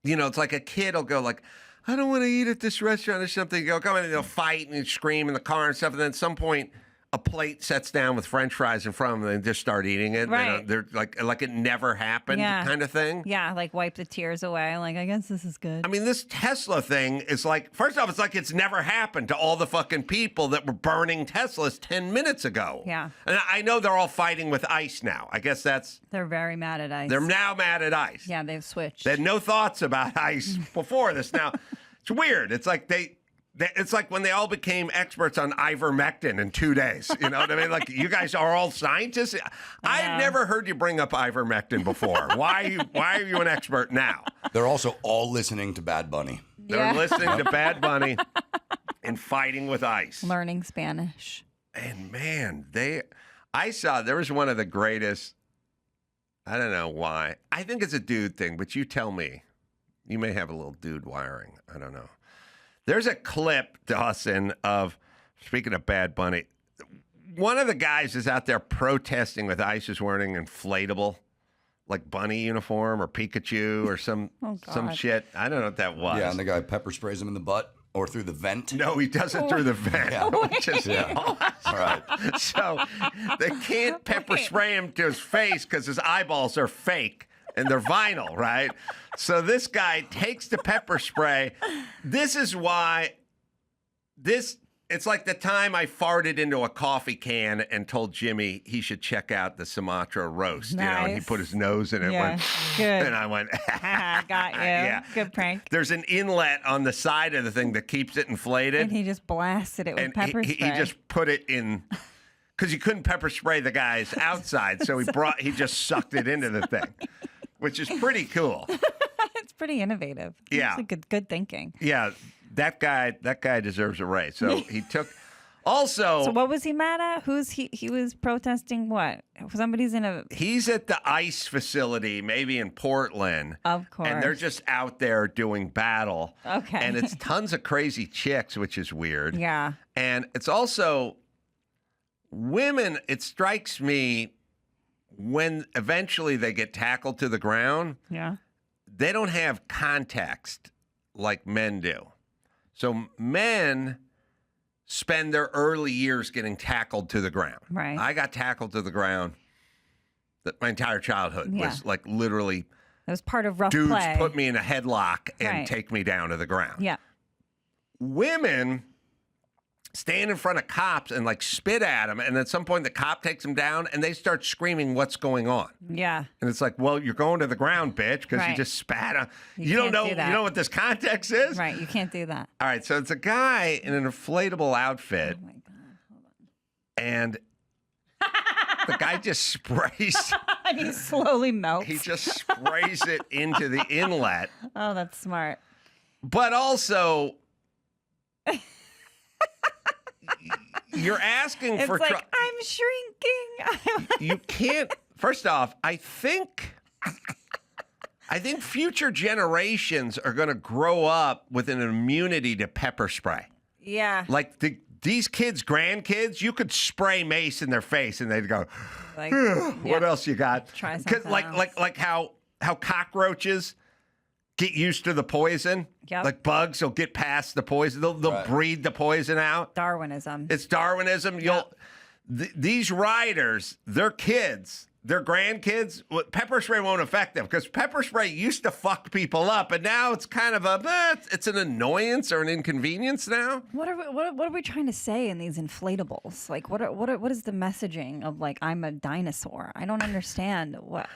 It's like a kid will go like, I don't want to eat at this restaurant or something. You go, come in and they'll fight and scream in the car and stuff. And then at some point, a plate sets down with French fries in front of them and they just start eating it. Right. They're like it never happened kind of thing. Yeah, like wipe the tears away. Like, I guess this is good. I mean, this Tesla thing is like, first off, it's like it's never happened to all the fucking people that were burning Teslas 10 minutes ago. Yeah. And I know they're all fighting with ICE now. I guess they're very mad at ICE. They're now mad at ICE. Yeah, they've switched. They had no thoughts about ICE before this. Now, it's weird. It's like it's like when they all became experts on ivermectin in 2 days. You know what I mean? Like, you guys are all scientists. I've never heard you bring up ivermectin before. Why are you an expert now? They're also all listening to Bad Bunny. They're listening to Bad Bunny. in fighting with ice. Learning Spanish. And man, I saw there was one of the greatest. I don't know why. I think it's a dude thing, but you tell me. You may have a little dude wiring. I don't know. There's a clip, Dawson, of, speaking of Bad Bunny, one of the guys is out there protesting with ICE is wearing an inflatable, like bunny uniform or Pikachu or some shit. I don't know what that was. Yeah, and the guy pepper sprays him in the butt or through the vent. No, he does it through the vent. Yeah. Which is All right. So they can't pepper spray him to his face because his eyeballs are fake and they're vinyl, right? So this guy takes the pepper spray. This is why it's like the time I farted into a coffee can and told Jimmy he should check out the Sumatra roast. You know, and he put his nose in it. Yeah, good. And I went, Got you. Yeah. Good prank. There's an inlet on the side of the thing that keeps it inflated. And he just blasted it with And pepper he spray. just put it in, because you couldn't pepper spray the guys outside, so he just sucked it into the thing, which is pretty cool. It's pretty innovative. Yeah. It's good thinking. Yeah, that guy deserves a raise. So he took. Also, So what was he mad at? Who's he? He was protesting what? Somebody's in a. he's at the ICE facility, maybe in Portland. Of course. And they're just out there doing battle. Okay. And it's tons of crazy chicks, which is weird. Yeah. And it's also women, it strikes me, when eventually they get tackled to the ground, Yeah. they don't have context like men do. So men spend their early years getting tackled to the ground. Right. I got tackled to the ground. My entire childhood Yeah. was like literally It was part of rough dudes play. put me in a headlock and Right. take me down to the ground. Yeah. Women stand in front of cops and like spit at them, and at some point the cop takes them down and they start screaming, "What's going on?" Yeah. And it's like, well, you're going to the ground, bitch, because you Right. just spat on. You You don't can't know. do that. You know what this context is, Right. You can't do that. All right. So it's a guy in an inflatable outfit, Oh my God. Hold on. and the guy just sprays. And he slowly melts. He just sprays it into the inlet, Oh, that's smart. but also. You're asking It's for like, trouble. I'm shrinking. You can't. First off, I think future generations are going to grow up with an immunity to pepper spray. Yeah. Like these kids, grandkids, you could spray mace in their face and they'd go, Like, what yeah. else you got? Try 'Cause something else. like how cockroaches get used to the poison. Yep. Like bugs will get past the poison. They'll Right. breathe the poison out. Darwinism. It's Darwinism. These riders, their kids, their grandkids, pepper spray won't affect them because pepper spray used to fuck people up, and now it's kind of it's an annoyance or an inconvenience now. What are we trying to say in these inflatables? Like, what is the messaging of like I'm a dinosaur? I don't understand. What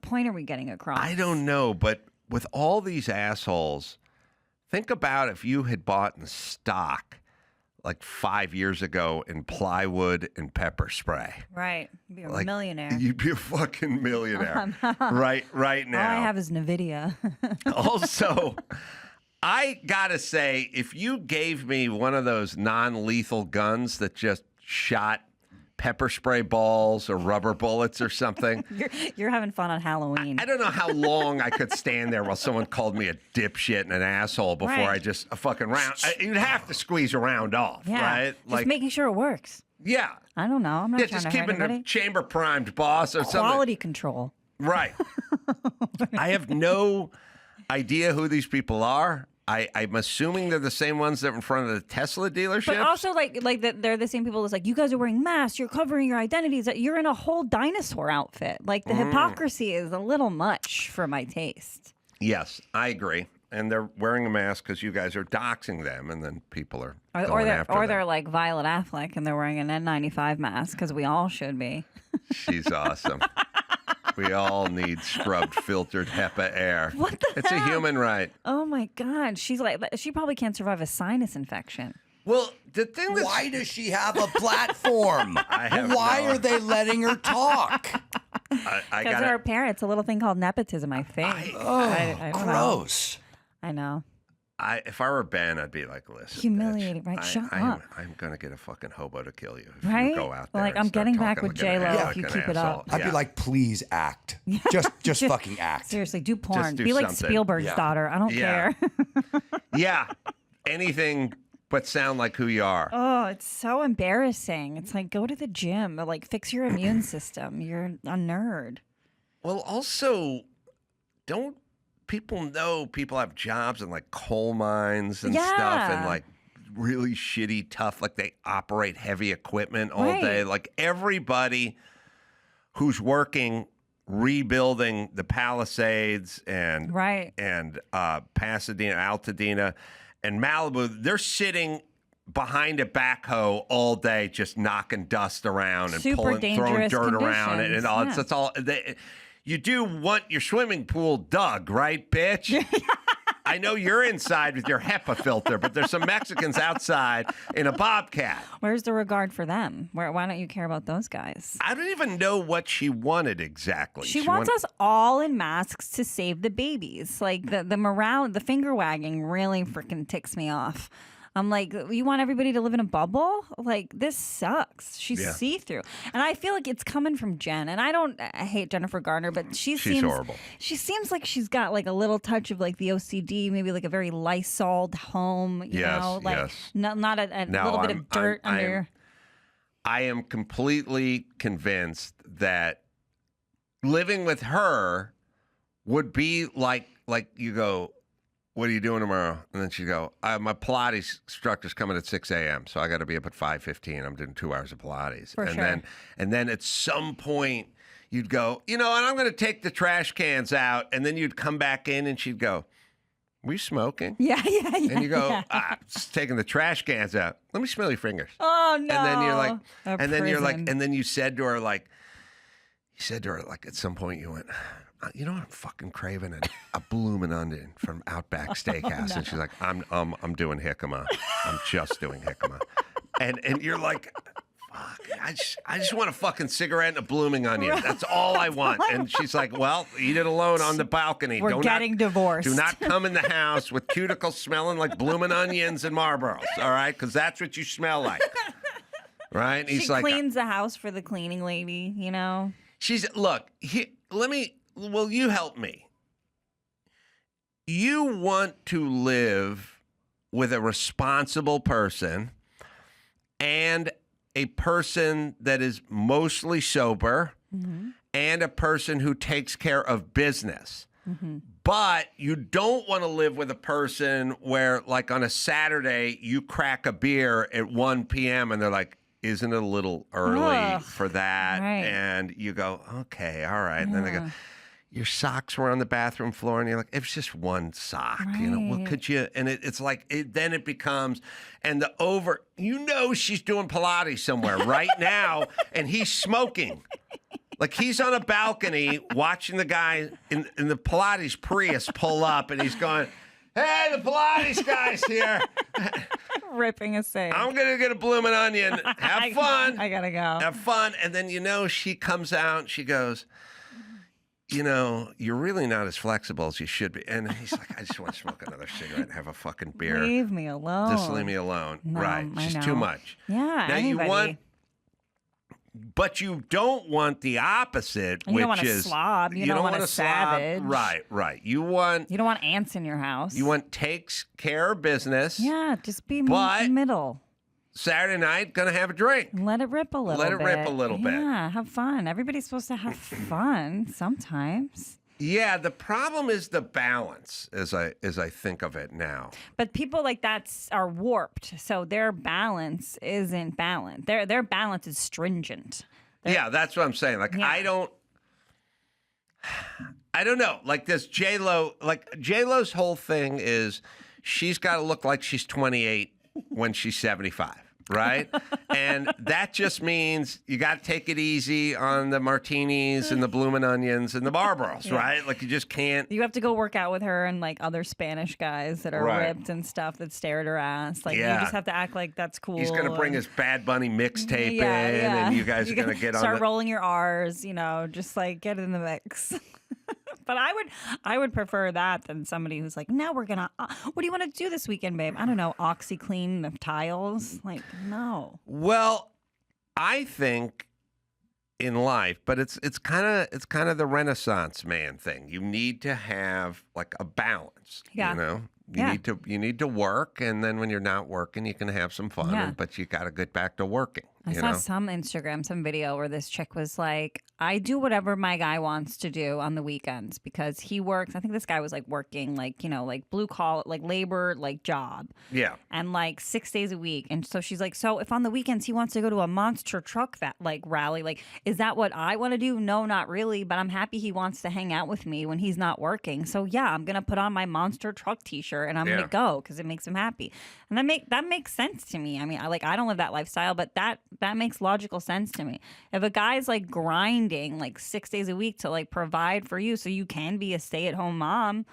point are we getting across? I don't know, but with all these assholes, think about if you had bought in stock like 5 years ago in plywood and pepper spray. Right. You'd be a Like, millionaire. You'd be a fucking millionaire right now. All I have is NVIDIA. Also, I gotta say, if you gave me one of those non-lethal guns that just shot pepper spray balls or rubber bullets or something, You're having fun on Halloween. I don't know how long I could stand there while someone called me a dipshit and an asshole before Right. I just a fucking round. You'd have to squeeze a round off, yeah. right? Just making sure it works. yeah, I don't know. I'm not yeah, trying just to hurt keeping anybody. the chamber primed, boss, or something. Quality control. Right. I have no idea who these people are. I'm assuming they're the same ones that were in front of the Tesla dealership. But also, like that, they're the same people that's like, you guys are wearing masks, you're covering your identities, that you're in a whole dinosaur outfit. Like the hypocrisy is a little much for my taste. Yes, I agree. And they're wearing a mask because you guys are doxing them, and then people are Or going they're after them. they're like Violet Affleck and they're wearing an N95 mask because we all should be. She's awesome. We all need scrubbed, filtered HEPA air. What the It's a heck? human right. Oh my God, she probably can't survive a sinus infection. Well, the thing that's Why does she have a platform? I have Why no- are they letting her talk? I Because got her parents, a little thing called nepotism, I think. I don't know. Gross. I know. if I were Ben, I'd be like, listen, Humiliating, bitch, right? Shut I'm up. gonna get a fucking hobo to kill you if Right? you go out there. Like, and I'm start getting back talking with like an J-Lo if you fucking keep it asshole. up. I'd be like, please act. Just fucking act. Seriously, do porn. do Be like something. Spielberg's Yeah. daughter. I don't Yeah. care. Yeah, anything but sound like who you are. Oh, it's so embarrassing. It's like, go to the gym or like fix your immune system. You're a nerd. Well, also, don't people know people have jobs in like coal mines and stuff and Yeah. like really shitty, tough, like they operate heavy equipment all day. Right. Like everybody who's working rebuilding the Palisades and Right. and Pasadena, Altadena, and Malibu, they're sitting behind a backhoe all day, just knocking dust around and Super throwing dangerous dirt around it, conditions, and all. yeah. That's all. You do want your swimming pool dug, right, bitch? I know you're inside with your HEPA filter, but there's some Mexicans outside in a Bobcat. Where's the regard for them? Why don't you care about those guys? I don't even know what she wanted exactly. She wants us all in masks to save the babies. Like the morale, the finger wagging really freaking ticks me off. I'm like, you want everybody to live in a bubble? Like, this sucks. She's Yeah. see-through. And I feel like it's coming from Jen. And I hate Jennifer Garner, but she's horrible. She seems like she's got like a little touch of like the OCD, maybe like a very Lysoled home, you Yes, know? Like, yes. not a No, little bit of dirt under. I am completely convinced that living with her would be like you go, what are you doing tomorrow? And then she'd go, my Pilates instructor's coming at 6 a.m., so I got to be up at 5:15. I'm doing 2 hours of Pilates. For sure. And then at some point, you'd go, and I'm going to take the trash cans out. And then you'd come back in and she'd go, were you smoking? Yeah. And you go, yeah. just taking the trash cans out. Let me smell your fingers. Oh, no. And then you're like, A and then you're like, prison. and then you said to her, like, at some point you went, you know what I'm fucking craving? A bloomin' onion from Outback Steakhouse. And she's like, I'm doing jicama. I'm just doing jicama. And you're like, fuck, I just want a fucking cigarette and a blooming onion. That's all I want. And she's like, well, eat it alone on the balcony. We're getting divorced. Do not come in the house with cuticles smelling like blooming onions and Marlboros, all right? Because that's what you smell like. Right? And he's She like, cleans the house for the cleaning lady, you know? Will you help me? You want to live with a responsible person and a person that is mostly sober and a person who takes care of business. But you don't want to live with a person where, like, on a Saturday, you crack a beer at 1 p.m. and they're like, isn't it a little early Ugh, for that? right. And you go, okay, all right. And then they go, your socks were on the bathroom floor, and you're like, it was just one sock, Well, Right. could you? And it's like, then it becomes, and she's doing Pilates somewhere right now, and he's smoking. Like, he's on a balcony watching the guy in the Pilates Prius pull up, and he's going, hey, the Pilates guy's here. Ripping a save. I'm going to get a bloomin' onion. Have fun. I gotta go. Have fun. And then, she comes out and she goes, you're really not as flexible as you should be. And he's like, I just want to smoke another cigarette and have a fucking beer. Leave me alone. Just leave me alone. No, right. I Just know. too much. Yeah, Now anybody. but you don't want the opposite, You which don't want a is slob. You don't want a a slob. savage. Right. You want ants in your house. takes care of business. Yeah, just be But- middle. Saturday night, gonna have a drink. Let it rip a little bit. Let it rip a little bit. Yeah, have fun. Everybody's supposed to have fun sometimes. Yeah, the problem is the balance, as I think of it now. But people like that are warped, so their balance isn't balanced. Their balance is stringent. Yeah, that's what I'm saying. Like, Yeah. I don't know. Like this J-Lo's whole thing is she's got to look like she's 28 when she's 75, right? And that just means you got to take it easy on the martinis and the bloomin' onions and the Marlboros, right? Like, you just can't. You have to go work out with her and like other Spanish guys that are Right. ripped and stuff that stare at her ass. Like, Yeah. you just have to act like that's cool. He's going to bring his Bad Bunny mixtape Yeah, in, and you guys are going to get on start the... rolling your R's, just like get in the mix. But I would prefer that than somebody who's like, now we're gonna. What do you want to do this weekend, babe? I don't know. OxyClean the tiles. Like, no. Well, I think in life, but it's kind of the Renaissance man thing. You need to have like a balance. Yeah. You know, you need to work, and then when you're not working, you can have some fun. Yeah. But you got to get back to working. I saw some Instagram, some video where this chick was like, I do whatever my guy wants to do on the weekends because he works. I think this guy was like working like, like blue collar, like labor, like job. Yeah. And like 6 days a week. And so she's like, so if on the weekends he wants to go to a monster truck that like rally, like, is that what I want to do? No, not really. But I'm happy he wants to hang out with me when he's not working. So yeah, I'm going to put on my monster truck t-shirt and I'm going to go because it makes him happy. And that makes sense to me. I mean, I don't live that lifestyle, but that makes logical sense to me. If a guy's like grinding like 6 days a week to like provide for you so you can be a stay-at-home mom,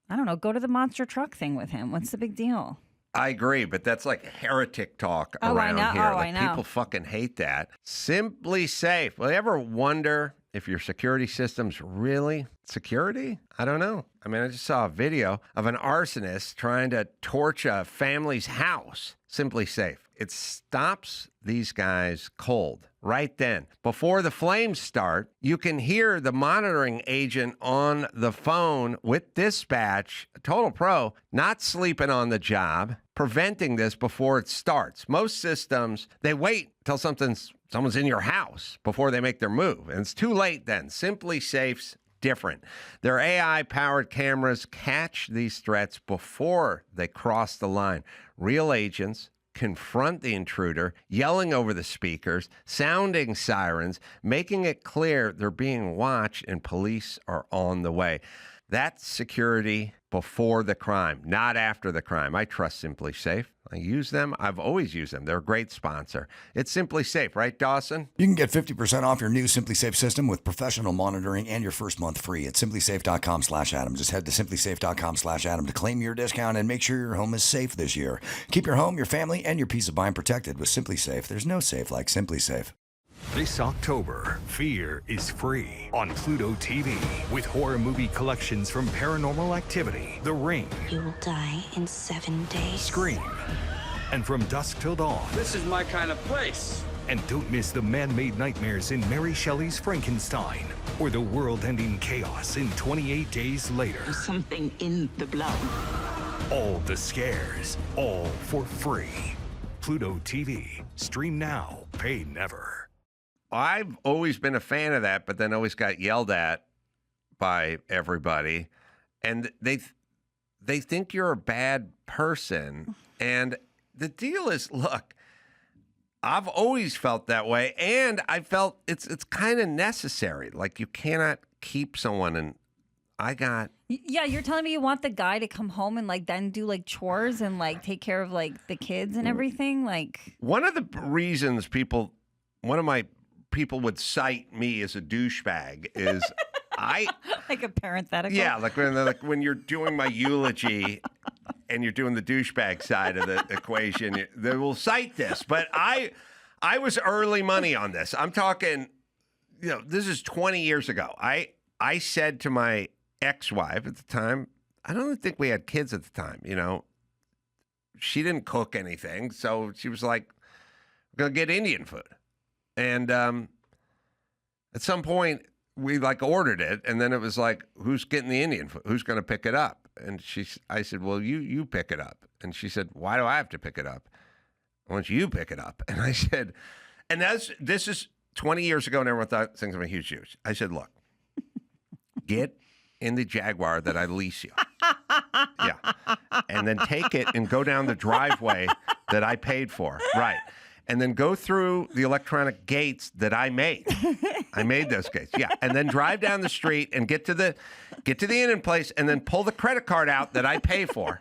I don't know, go to the monster truck thing with him. What's the big deal? I agree, but that's like heretic talk Oh, I around know. here. Oh, Like, I know. people fucking hate that. Simply Safe. Well, you ever wonder if your security system's really security? I don't know. I mean, I just saw a video of an arsonist trying to torch a family's house. Simply Safe. It stops these guys cold right then. Before the flames start, you can hear the monitoring agent on the phone with dispatch, a total pro, not sleeping on the job, preventing this before it starts. Most systems, they wait till someone's in your house before they make their move. And it's too late then. Simply Safe's different. Their AI-powered cameras catch these threats before they cross the line. Real agents confront the intruder, yelling over the speakers, sounding sirens, making it clear they're being watched and police are on the way. That's security before the crime, not after the crime. I trust Simply Safe. I use them. I've always used them. They're a great sponsor. It's Simply Safe, right, Dawson? You can get 50% off your new Simply Safe system with professional monitoring and your first month free at simplysafe.com/Adam. Just head to simplysafe.com/Adam to claim your discount and make sure your home is safe this year. Keep your home, your family, and your peace of mind protected with Simply Safe. There's no safe like Simply Safe. This October, Fear is free on Pluto TV with horror movie collections from Paranormal Activity, The Ring, You will die in 7 days. Scream, and From Dusk Till Dawn. This is my kind of place. And don't miss the man-made nightmares in Mary Shelley's Frankenstein or the world-ending chaos in 28 Days Later. There's something in the blood. All the scares, all for free. Pluto TV. Stream now, pay never. I've always been a fan of that, but then always got yelled at by everybody. And they think you're a bad person. And the deal is, look, I've always felt that way. And I felt it's kind of necessary. Like, you cannot keep someone. And Yeah, you're telling me you want the guy to come home and like then do like chores and like take care of like the kids and everything? Like, one of the reasons one of my people would cite me as a douchebag is like a parenthetical. Yeah, like when you're doing my eulogy and you're doing the douchebag side of the equation, they will cite this. But I was early money on this. I'm talking, this is 20 years ago. I said to my ex-wife at the time, I don't think we had kids at the time, She didn't cook anything, so she was like, we're going to get Indian food. And at some point, we like ordered it, and then it was like, who's getting the Indian food? Who's going to pick it up? And I said, well, you pick it up. And she said, why do I have to pick it up? I want you to pick it up. And I said, and this is 20 years ago, and everyone thought things were a huge douche. I said, look, get in the Jaguar that I lease you. Yeah. And then take it and go down the driveway that I paid for. Right. And then go through the electronic gates that I made. I made those gates, yeah. And then drive down the street and get to the Indian place, and then pull the credit card out that I pay for.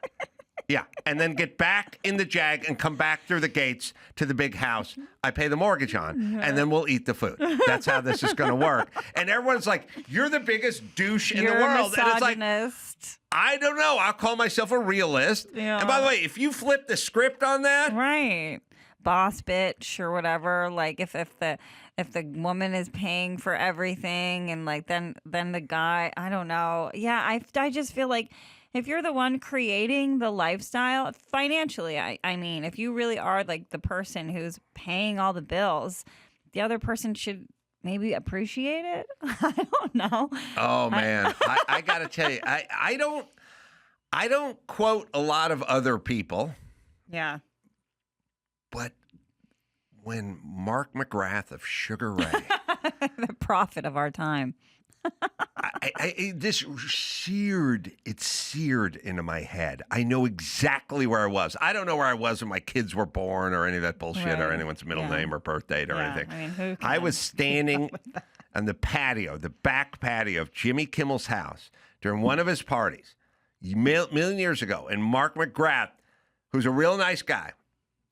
Yeah, and then get back in the Jag and come back through the gates to the big house I pay the mortgage on, and then we'll eat the food. That's how this is going to work. And everyone's like, "You're the biggest douche in the world," and it's like, I don't know. I'll call myself a realist. Yeah. And by the way, if you flip the script on that, right. boss bitch or whatever. Like if the woman is paying for everything and like then the guy, I don't know. Yeah, I just feel like if you're the one creating the lifestyle financially, I mean, if you really are like the person who's paying all the bills, the other person should maybe appreciate it. I don't know. Oh man, I got to tell you, I don't quote a lot of other people. Yeah. But when Mark McGrath of Sugar Ray, the prophet of our time. this seared into my head. I know exactly where I was. I don't know where I was when my kids were born or any of that bullshit or anyone's middle name or birth date or anything. I mean, who can I was standing on the patio, the back patio of Jimmy Kimmel's house during one of his parties a million years ago. And Mark McGrath, who's a real nice guy,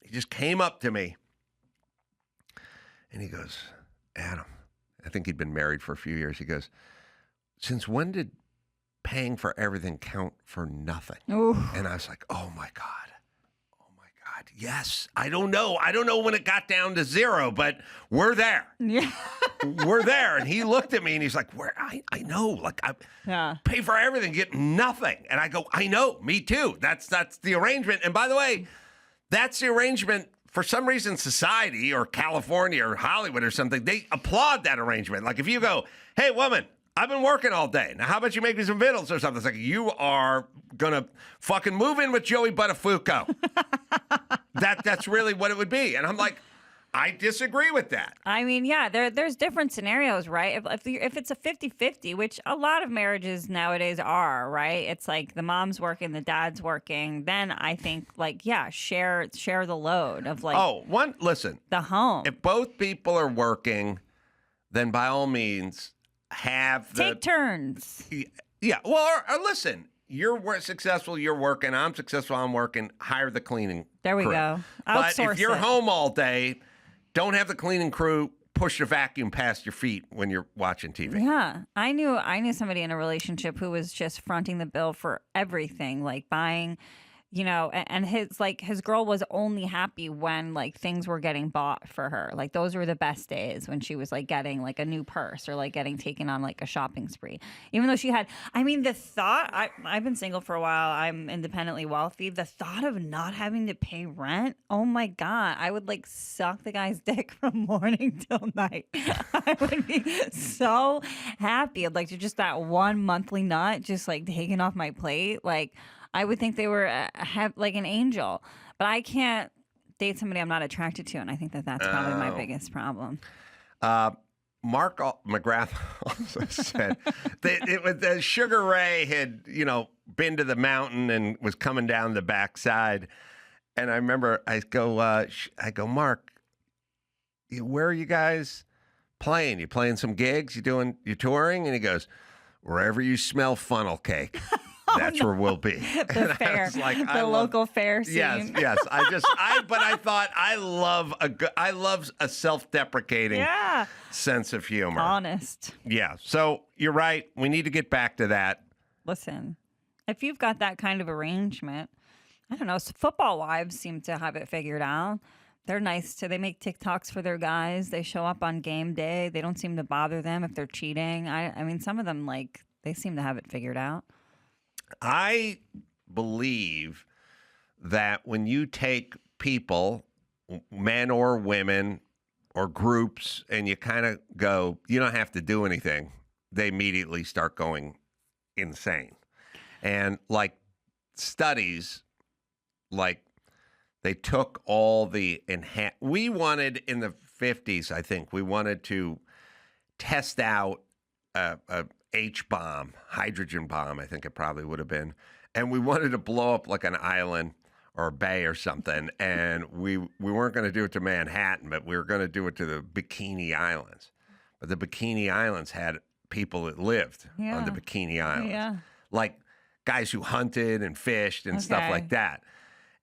he just came up to me and he goes, Adam, I think he'd been married for a few years. He goes, since when did paying for everything count for nothing? Ooh. And I was like, oh my God. Yes. I don't know when it got down to zero, but we're there. Yeah. We're there. And he looked at me and he's like, I know. Like I pay for everything, get nothing. And I go, I know, me too. That's the arrangement. And by the way, that's the arrangement. For some reason, society or California or Hollywood or something, they applaud that arrangement. Like if you go, hey, woman, I've been working all day. Now, how about you make me some vittles or something? It's like, you are going to fucking move in with Joey Buttafuoco. That's really what it would be. And I'm like, I disagree with that. I mean, yeah, there's different scenarios, right? If it's a 50-50, which a lot of marriages nowadays are, right? It's like the mom's working, the dad's working. Then I think, like, yeah, share the load of like. Listen. The home. If both people are working, then by all means take turns. Yeah. Well, or listen. You're successful, you're working. I'm successful, I'm working. Hire the cleaning There we crew. go. But if you're it. home all day, don't have the cleaning crew push the vacuum past your feet when you're watching TV. Yeah. I knew somebody in a relationship who was just fronting the bill for everything, like buying, and his girl was only happy when like things were getting bought for her. Like those were the best days when she was like getting like a new purse or like getting taken on like a shopping spree. Even though she had, I mean, the thought, I've been single for a while. I'm independently wealthy. The thought of not having to pay rent, oh my God, I would like suck the guy's dick from morning till night. I would be so happy. Like just that one monthly nut just like taken off my plate. Like, I would think they were like an angel, but I can't date somebody I'm not attracted to, and I think that's probably my biggest problem. Mark McGrath also said that Sugar Ray had, been to the mountain and was coming down the backside, and I remember I go, Mark, where are you guys playing? You playing some gigs? You touring? And he goes, wherever you smell funnel cake. That's where we'll be. The fair, the local fair scene. Yes. But I thought I love a self-deprecating sense of humor. Honest. Yeah. So you're right. We need to get back to that. Listen, if you've got that kind of arrangement, I don't know. Football wives seem to have it figured out. They're nice they make TikToks for their guys. They show up on game day. They don't seem to bother them if they're cheating. I mean, some of them they seem to have it figured out. I believe that when you take people, men or women or groups, and you kind of go, you don't have to do anything, they immediately start going insane. And like studies, like they took all the we wanted in the 50s, I think, we wanted to test out a H-bomb, hydrogen bomb, I think it probably would have been. And we wanted to blow up like an island or a bay or something. And we weren't going to do it to Manhattan, but we were going to do it to the Bikini Islands. But the Bikini Islands had people that lived on the Bikini Islands. Yeah. Like guys who hunted and fished and stuff like that.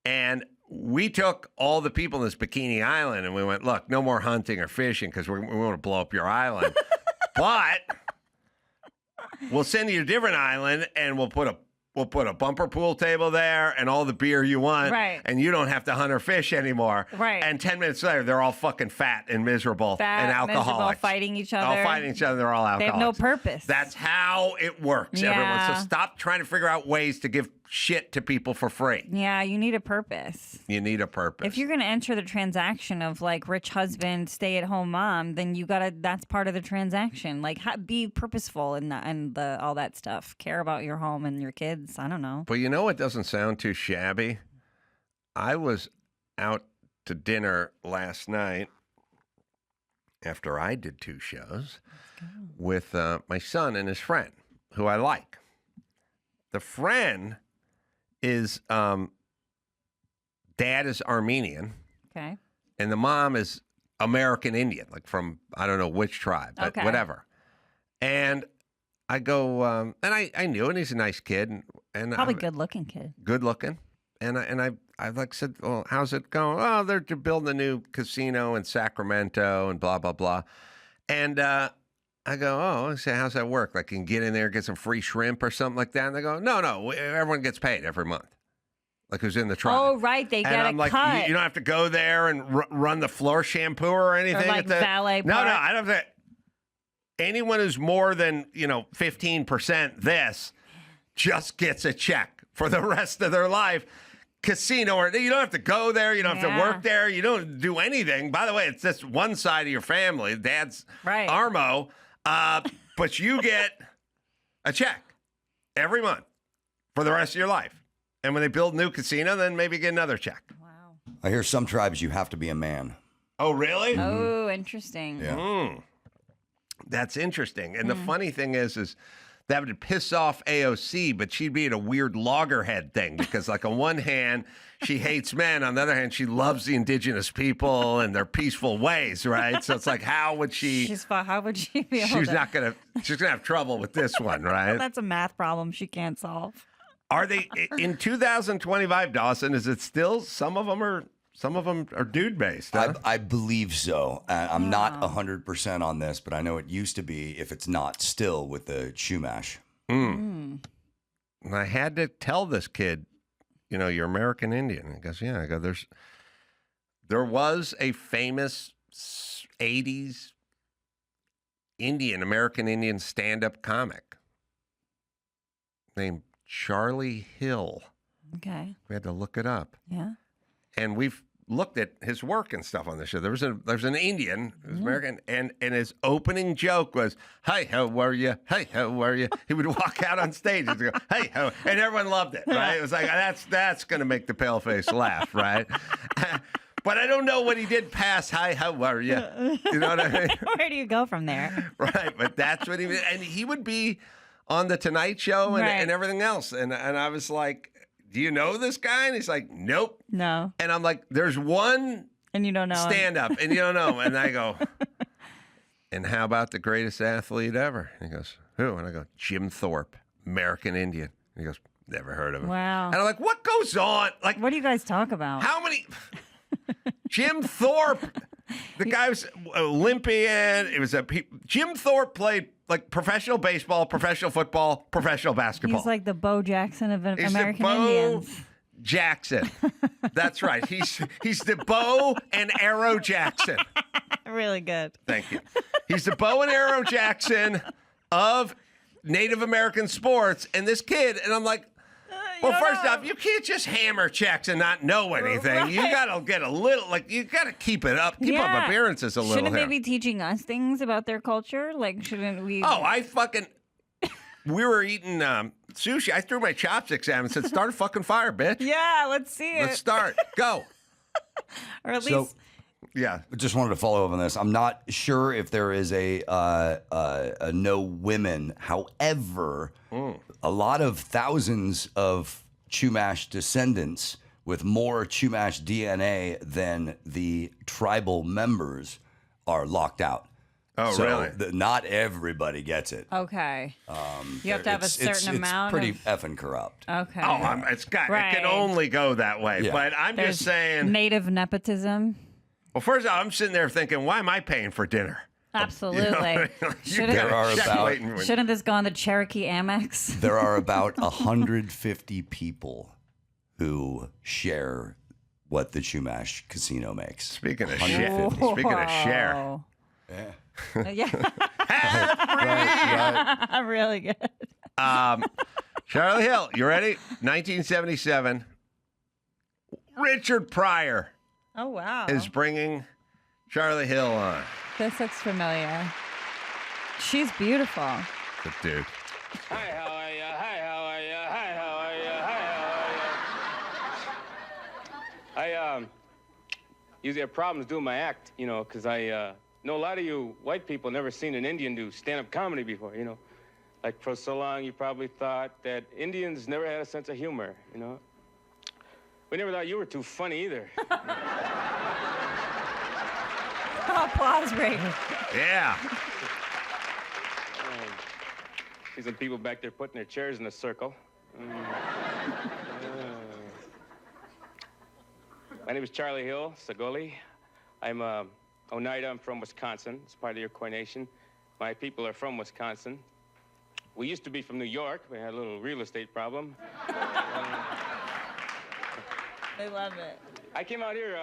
And we took all the people in this Bikini Island and we went, look, no more hunting or fishing because we want to blow up your island. But we'll send you to a different island and we'll put a we'll put a bumper pool table there and all the beer you want. Right. And you don't have to hunt or fish anymore. Right. And 10 minutes later, they're all fucking fat and miserable and miserable, alcoholics. fighting each other. All fighting each other. They're all They alcoholics. have no purpose. That's how it works, everyone. Yeah. So stop trying to figure out ways to give shit to people for free. Yeah, you need a purpose. You need a purpose. If you're going to enter the transaction of like rich husband, stay at home mom, then you got to, that's part of the transaction. Like be purposeful in all that stuff. Care about your home and your kids. I don't know. But you know what doesn't sound too shabby? I was out to dinner last night after I did 2 shows with my son and his friend, who I like. The friend is, dad is Armenian, Okay. and the mom is American Indian, like from, I don't know which tribe, but Okay. whatever. And I go, and I knew, and he's a nice kid. And Probably good looking kid. good looking. And I like said, well, how's it going? Oh, they're building a new casino in Sacramento and blah, blah, blah. And I go, oh, I say, how's that work? Like, you can get in there, get some free shrimp or something like that. And they go, no, everyone gets paid every month. Like, who's in the tribe. Oh, right. They And get I'm a like, cut. you don't have to go there and run the floor shampoo or anything. like at the, valet No, park? I don't have to. Anyone who's more than, 15% this just gets a check for the rest of their life. Casino, or you don't have to go there. You don't have to Yeah. work there. You don't do anything. By the way, it's just one side of your family. Dad's Right. Armo. But you get a check every month for the rest of your life. And when they build a new casino, then maybe get another check. Wow. I hear some tribes you have to be a man. Oh, really? Oh, interesting. Yeah. That's interesting. And the funny thing is that would piss off AOC, but she'd be in a weird loggerhead thing because, like, on one hand, she hates men. On the other hand, she loves the indigenous people and their peaceful ways, right? So it's like, how would she? How would she be able She's to? she's gonna have trouble with this one, right? That's a math problem she can't solve. Are they in 2025, Dawson? Is it still some of them are dude based? Huh? I believe so. I'm not 100% on this, but I know it used to be, if it's not still, with the Chumash. And I had to tell this kid, you're American Indian. He goes, yeah. I go, there was a famous 80s American Indian stand-up comic named Charlie Hill. Okay. We had to look it up. Yeah. And we've looked at his work and stuff on the show. There's an Indian, who's American, and his opening joke was, "Hey, how are you? Hey, how are you?" He would walk out on stage and go, "Hey, how?" And everyone loved it, right? It was like, that's going to make the paleface laugh, right? But I don't know what he did past, "Hi, how are you?" You know what I mean? Where do you go from there? Right, but that's what and he would be on the Tonight Show and, Right. and everything else, and I was like, do you know this guy? And he's like, nope. No. And I'm like, there's one And you don't know. stand up, and you don't know. And I go, and how about the greatest athlete ever? And he goes, who? And I go, Jim Thorpe, American Indian. And he goes, never heard of him. Wow. And I'm like, what goes on? Like, What do you guys talk about? how many? Jim Thorpe, the guy was Olympian. It was Jim Thorpe played like professional baseball, professional football, professional basketball. He's like the Bo Jackson of He's American the Bo Indians. Jackson. That's right. He's the Bo and Arrow Jackson. Really good. Thank you. He's the Bo and Arrow Jackson of Native American sports. And this kid, and I'm like, well, first off, you can't just hammer checks and not know anything. Right. You got to get a little, you got to keep it up, keep up appearances a little. Shouldn't here. they be teaching us things about their culture? Like, shouldn't we? Oh, we were eating sushi. I threw my chopsticks at him and said, start a fucking fire, bitch. Yeah, let's see it. Let's start. Go. Or at So- least. Yeah. Just wanted to follow up on this. I'm not sure if there is a no women. However, a lot of thousands of Chumash descendants with more Chumash DNA than the tribal members are locked out. Oh, so really? Not everybody gets it. Okay. You have to have a certain amount. It's pretty of... effing corrupt. Okay. Oh, it Right. can only go that way. Yeah. But I'm There's just saying. native nepotism. Well, first of all, I'm sitting there thinking, why am I paying for dinner? Absolutely. There are about Shouldn't this go on the Cherokee Amex? there are about 150 people who share what the Chumash Casino makes. Speaking of shit, speaking of share. Yeah. Right. Really good. Charlie Hill, you ready? 1977. Richard Pryor Oh, wow. is bringing Charlie Hill on. This looks familiar. She's beautiful. Good dude. Hi, how are ya? Hi, how are ya? Hi, how are ya? Hi, how are ya? I usually have problems doing my act, you know, because I know a lot of you white people never seen an Indian do stand-up comedy before, you know. Like, for so long, you probably thought that Indians never had a sense of humor, you know. We never thought you were too funny either. Applause break. Yeah. See some people back there putting their chairs in a circle. My name is Charlie Hill, Sagoli. I'm Oneida. I'm from Wisconsin. It's part of the Iroquois Nation. My people are from Wisconsin. We used to be from New York. We had a little real estate problem. I love it. I came out here,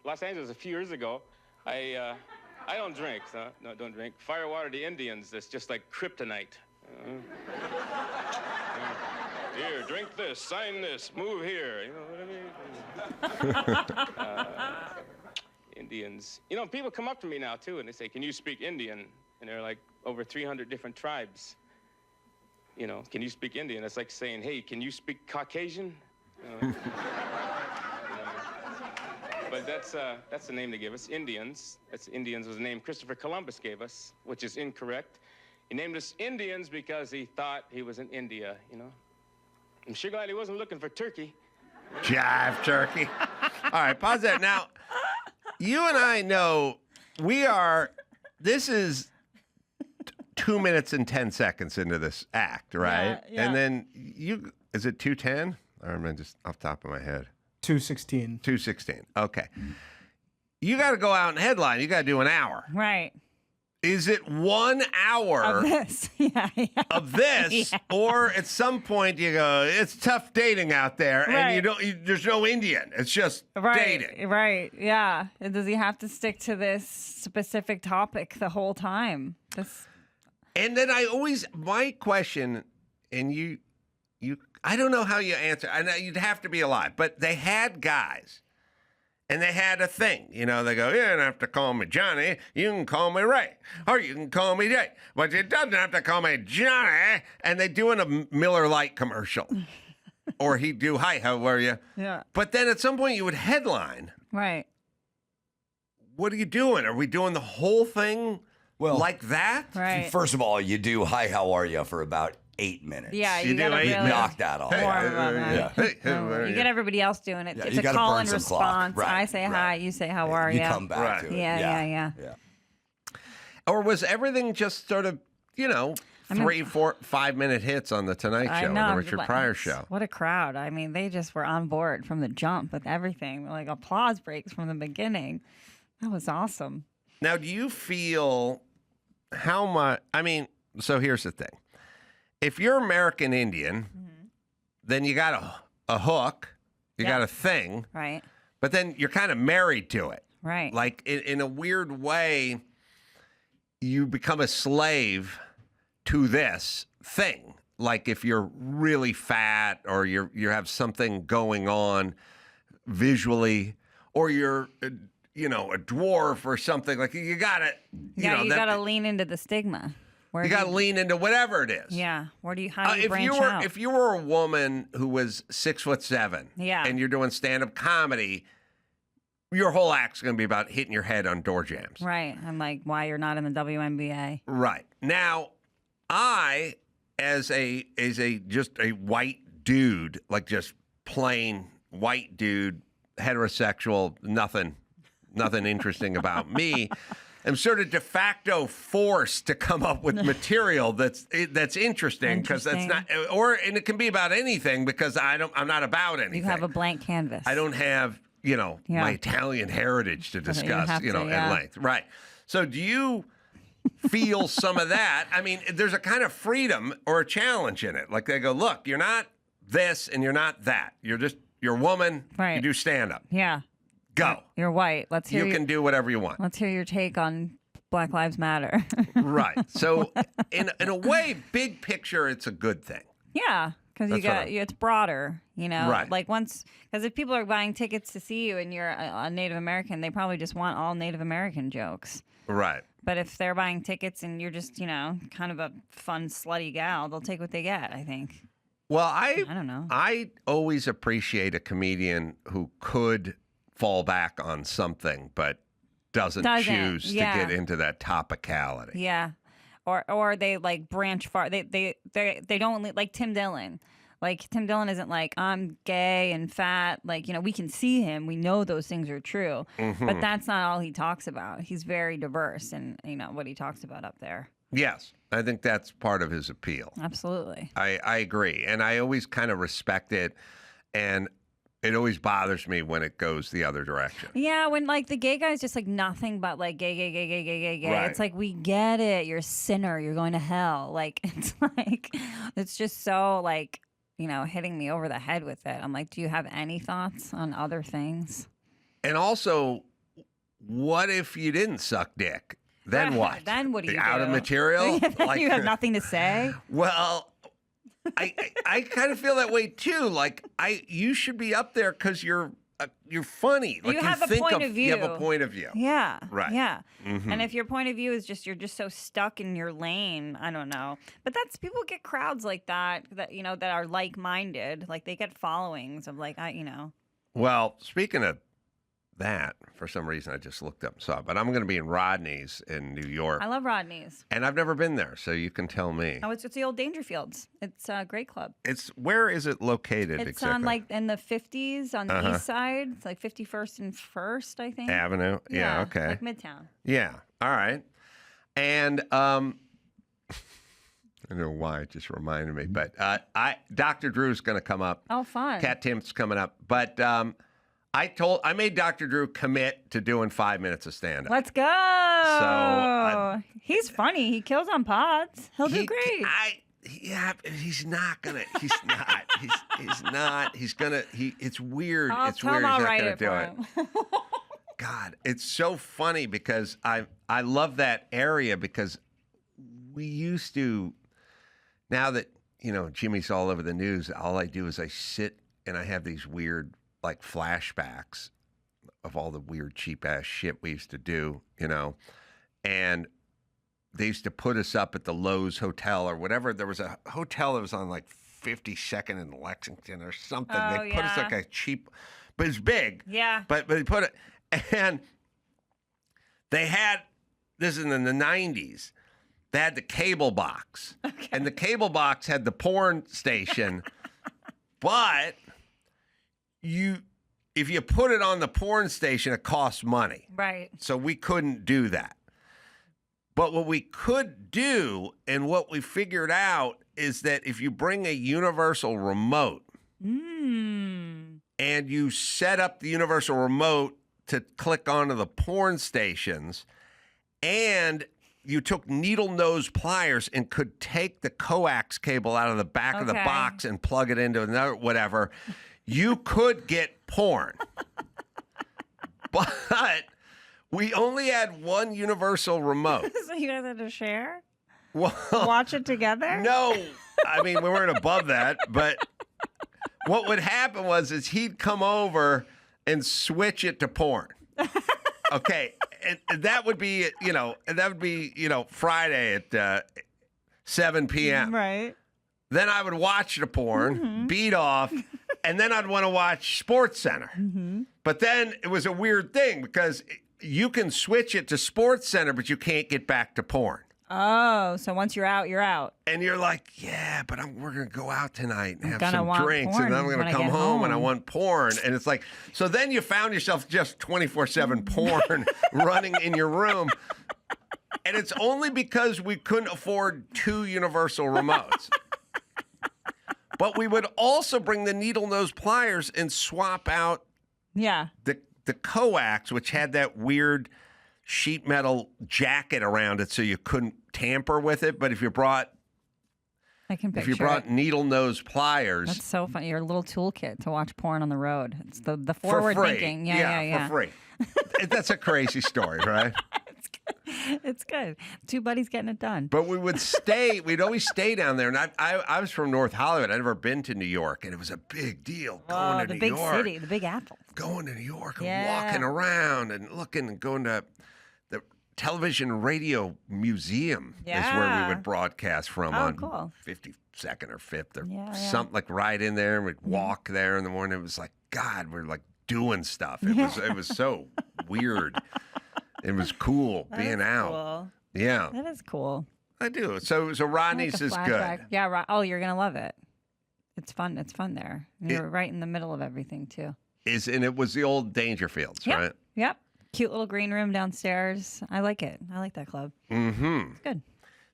Los Angeles, a few years ago. I don't drink. No, don't drink. Firewater to Indians, that's just like kryptonite. Here, drink this, sign this, move here. You know what I mean? Indians. You know, people come up to me now, too, and they say, can you speak Indian? And they're like over 300 different tribes. You know, can you speak Indian? It's like saying, hey, can you speak Caucasian? But that's the name they give us, Indians. Indians was the name Christopher Columbus gave us, which is incorrect. He named us Indians because he thought he was in India, you know. I'm sure glad he wasn't looking for turkey. Jive turkey. All right, pause that. Now, you and I know this is 2 minutes and 10 seconds into this act, right? Yeah. And then is it 2:10? Or am I just off the top of my head? 2:16. 2:16. Okay. You got to go out and headline. You got to do an hour. Right. Is it 1 hour Of this. Yeah. of this, Yeah. or at some point you go, it's tough dating out there, and there's no Indian. It's just dating. Right. Yeah. Does he have to stick to this specific topic the whole time? And then my question, and you, I don't know how you answer. I know you'd have to be alive, but they had guys, and they had a thing. You know, they go, you don't have to call me Johnny. You can call me Ray, or you can call me Jay, but you doesn't have to call me Johnny. And they do in a Miller Lite commercial, or he'd do, hi, how are you? Yeah. But then at some point you would headline. Right. What are you doing? Are we doing the whole thing like that? Right. First of all, you do hi, how are you for about 8 minutes. Yeah, You you do gotta eight really Knock that off. warm them up, Yeah. man. You get everybody else doing it. Yeah, It's you a gotta call burn and some clock. response. Right, I say hi, right. you say how are You you? come back to it. Yeah. Or was everything just sort of, 3, 4, 5 minute hits on the Tonight I Show, know, the Richard but Pryor Show? What a crowd. I mean, they just were on board from the jump with everything. Like applause breaks from the beginning. That was awesome. Now, do you feel how much? I mean, so here's the thing. If you're American Indian, then you got a hook, you got a thing, Right. but then you're kind of married to it. Right. Like in a weird way, you become a slave to this thing. Like if you're really fat or you have something going on visually, or you're a dwarf or something, like you got it. You gotta lean into the stigma. You got to lean into whatever it is. Yeah. How do you branch out? If you were a woman who was 6'7", Yeah. and you're doing stand-up comedy, your whole act's going to be about hitting your head on door jams. Right. I'm like, why you're not in the WNBA? Right. Now, I, as just a white dude, like just plain white dude, heterosexual, nothing interesting about me. I'm sort of de facto forced to come up with material that's interesting, because that's not, and it can be about anything, because I'm not about anything. You have a blank canvas. I don't have my Italian heritage to discuss, have to, at length. Right. So do you feel some of that. I mean, there's a kind of freedom or a challenge in it. Like they go, look, you're not this and you're not that. You're a woman. Right. You do stand up. Yeah. Go. You're white. Let's hear You can do whatever you want. Let's hear your take on Black Lives Matter. Right. So in a way, big picture, it's a good thing. Yeah, because it's broader, you know. Right. Like because if people are buying tickets to see you and you're a Native American, they probably just want all Native American jokes. Right. But if they're buying tickets and you're just, kind of a fun, slutty gal, they'll take what they get, I think. Well, I don't know. I always appreciate a comedian who could fall back on something, but doesn't choose to get into that topicality. Yeah. Or they like branch far. They don't like Tim Dillon. Like Tim Dillon isn't like, I'm gay and fat. Like, we can see him. We know those things are true. Mm-hmm. But that's not all he talks about. He's very diverse in, what he talks about up there. Yes. I think that's part of his appeal. Absolutely. I agree. And I always kind of respect it. And it always bothers me when it goes the other direction. Yeah, when like the gay guy is just like nothing but like gay. Right. It's like, we get it. You're a sinner. You're going to hell. Like, it's just so like, hitting me over the head with it. I'm like, do you have any thoughts on other things? And also, what if you didn't suck dick? Then what? Then what do you do? Out of material? You have nothing to say? Well, I kind of feel that way too. Like you should be up there because you're funny. Like you have a point of view. You have a point of view. Yeah. Right. Yeah. Mm-hmm. And if your point of view is just you're just so stuck in your lane, I don't know. But people get crowds like that that are like-minded. Like they get followings of like Well, speaking of that, for some reason I just looked up and saw it, but I'm going to be in Rodney's in New York. I love Rodney's. And I've never been there, so you can tell me. Oh, it's the old Dangerfields. It's a great club. Where is it located It's exactly? on like in the 50s on the east side. It's like 51st and 1st, I think. Avenue? Yeah, okay. Like Midtown. Yeah, all right. And I don't know why, it just reminded me, but Dr. Drew's going to come up. Oh, fun. Cat Tim's coming up. But I made Dr. Drew commit to doing 5 minutes of stand-up. Let's go. So he's funny. He kills on pods. He'll do great. He's not gonna. He's not. He's not. He's gonna. It's weird. I'll it's tell weird. him He's I'll not write gonna it do for it. him. God, it's so funny because I love that area because we used to. Now that Jimmy's all over the news, all I do is I sit and I have these weird like flashbacks of all the weird cheap ass shit we used to do, and they used to put us up at the Lowe's Hotel or whatever. There was a hotel that was on like 52nd in Lexington or something. Oh, they put us like a cheap, but it's big. Yeah. But they put it, and they had, this is in the 90s, they had the cable box. Okay. And the cable box had the porn station, but if you put it on the porn station, it costs money. Right. So we couldn't do that. But what we could do and what we figured out is that if you bring a universal remote and you set up the universal remote to click onto the porn stations and you took needle nose pliers and could take the coax cable out of the back of the box and plug it into another whatever, you could get porn. But we only had one universal remote. So you guys had to share? Well, watch it together? No. I mean, we weren't above that, but what would happen is he'd come over and switch it to porn. Okay. And that would be, Friday at 7 p.m. Right. Then I would watch the porn, beat off, and then I'd want to watch Sports Center. But then it was a weird thing because you can switch it to Sports Center, but you can't get back to porn. Oh, so once you're out, you're out. And you're like, yeah, but we're going to go out tonight and have gonna some want drinks, porn and then I'm going when to I come get home and I home. want porn. And it's like, so then you found yourself just 24/7 porn running in your room. And it's only because we couldn't afford two universal remotes. But we would also bring the needle nose pliers and swap out Yeah. the coax, which had that weird sheet metal jacket around it so you couldn't tamper with it. But if you brought I can picture if you brought it. needle nose pliers, That's so funny. Your little toolkit to watch porn on the road. It's the for forward free. thinking. Yeah. For free. That's a crazy story, right? It's good. Two buddies getting it done. But we would we'd always stay down there. And I was from North Hollywood. I'd never been to New York. And it was a big deal going to the New big York. city, the Big Apple. Going to New York and Yeah. walking around and looking and going to the Television and Radio Museum is where we Yeah. would broadcast from Oh, on cool. 52nd or 5th or Yeah. something like right in there. And we'd walk there in the morning. It was like, God, we're like doing stuff. It was so weird. It was cool being out. Cool. Yeah. That is cool. I do. So I like Rodney's the is flashback. good. Yeah. Right. Oh, you're gonna love it. It's fun. It's fun there. You're right in the middle of everything too. And it was the old Dangerfields, Yep. right? Yep. Cute little green room downstairs. I like it. I like that club. Mm-hmm. It's good.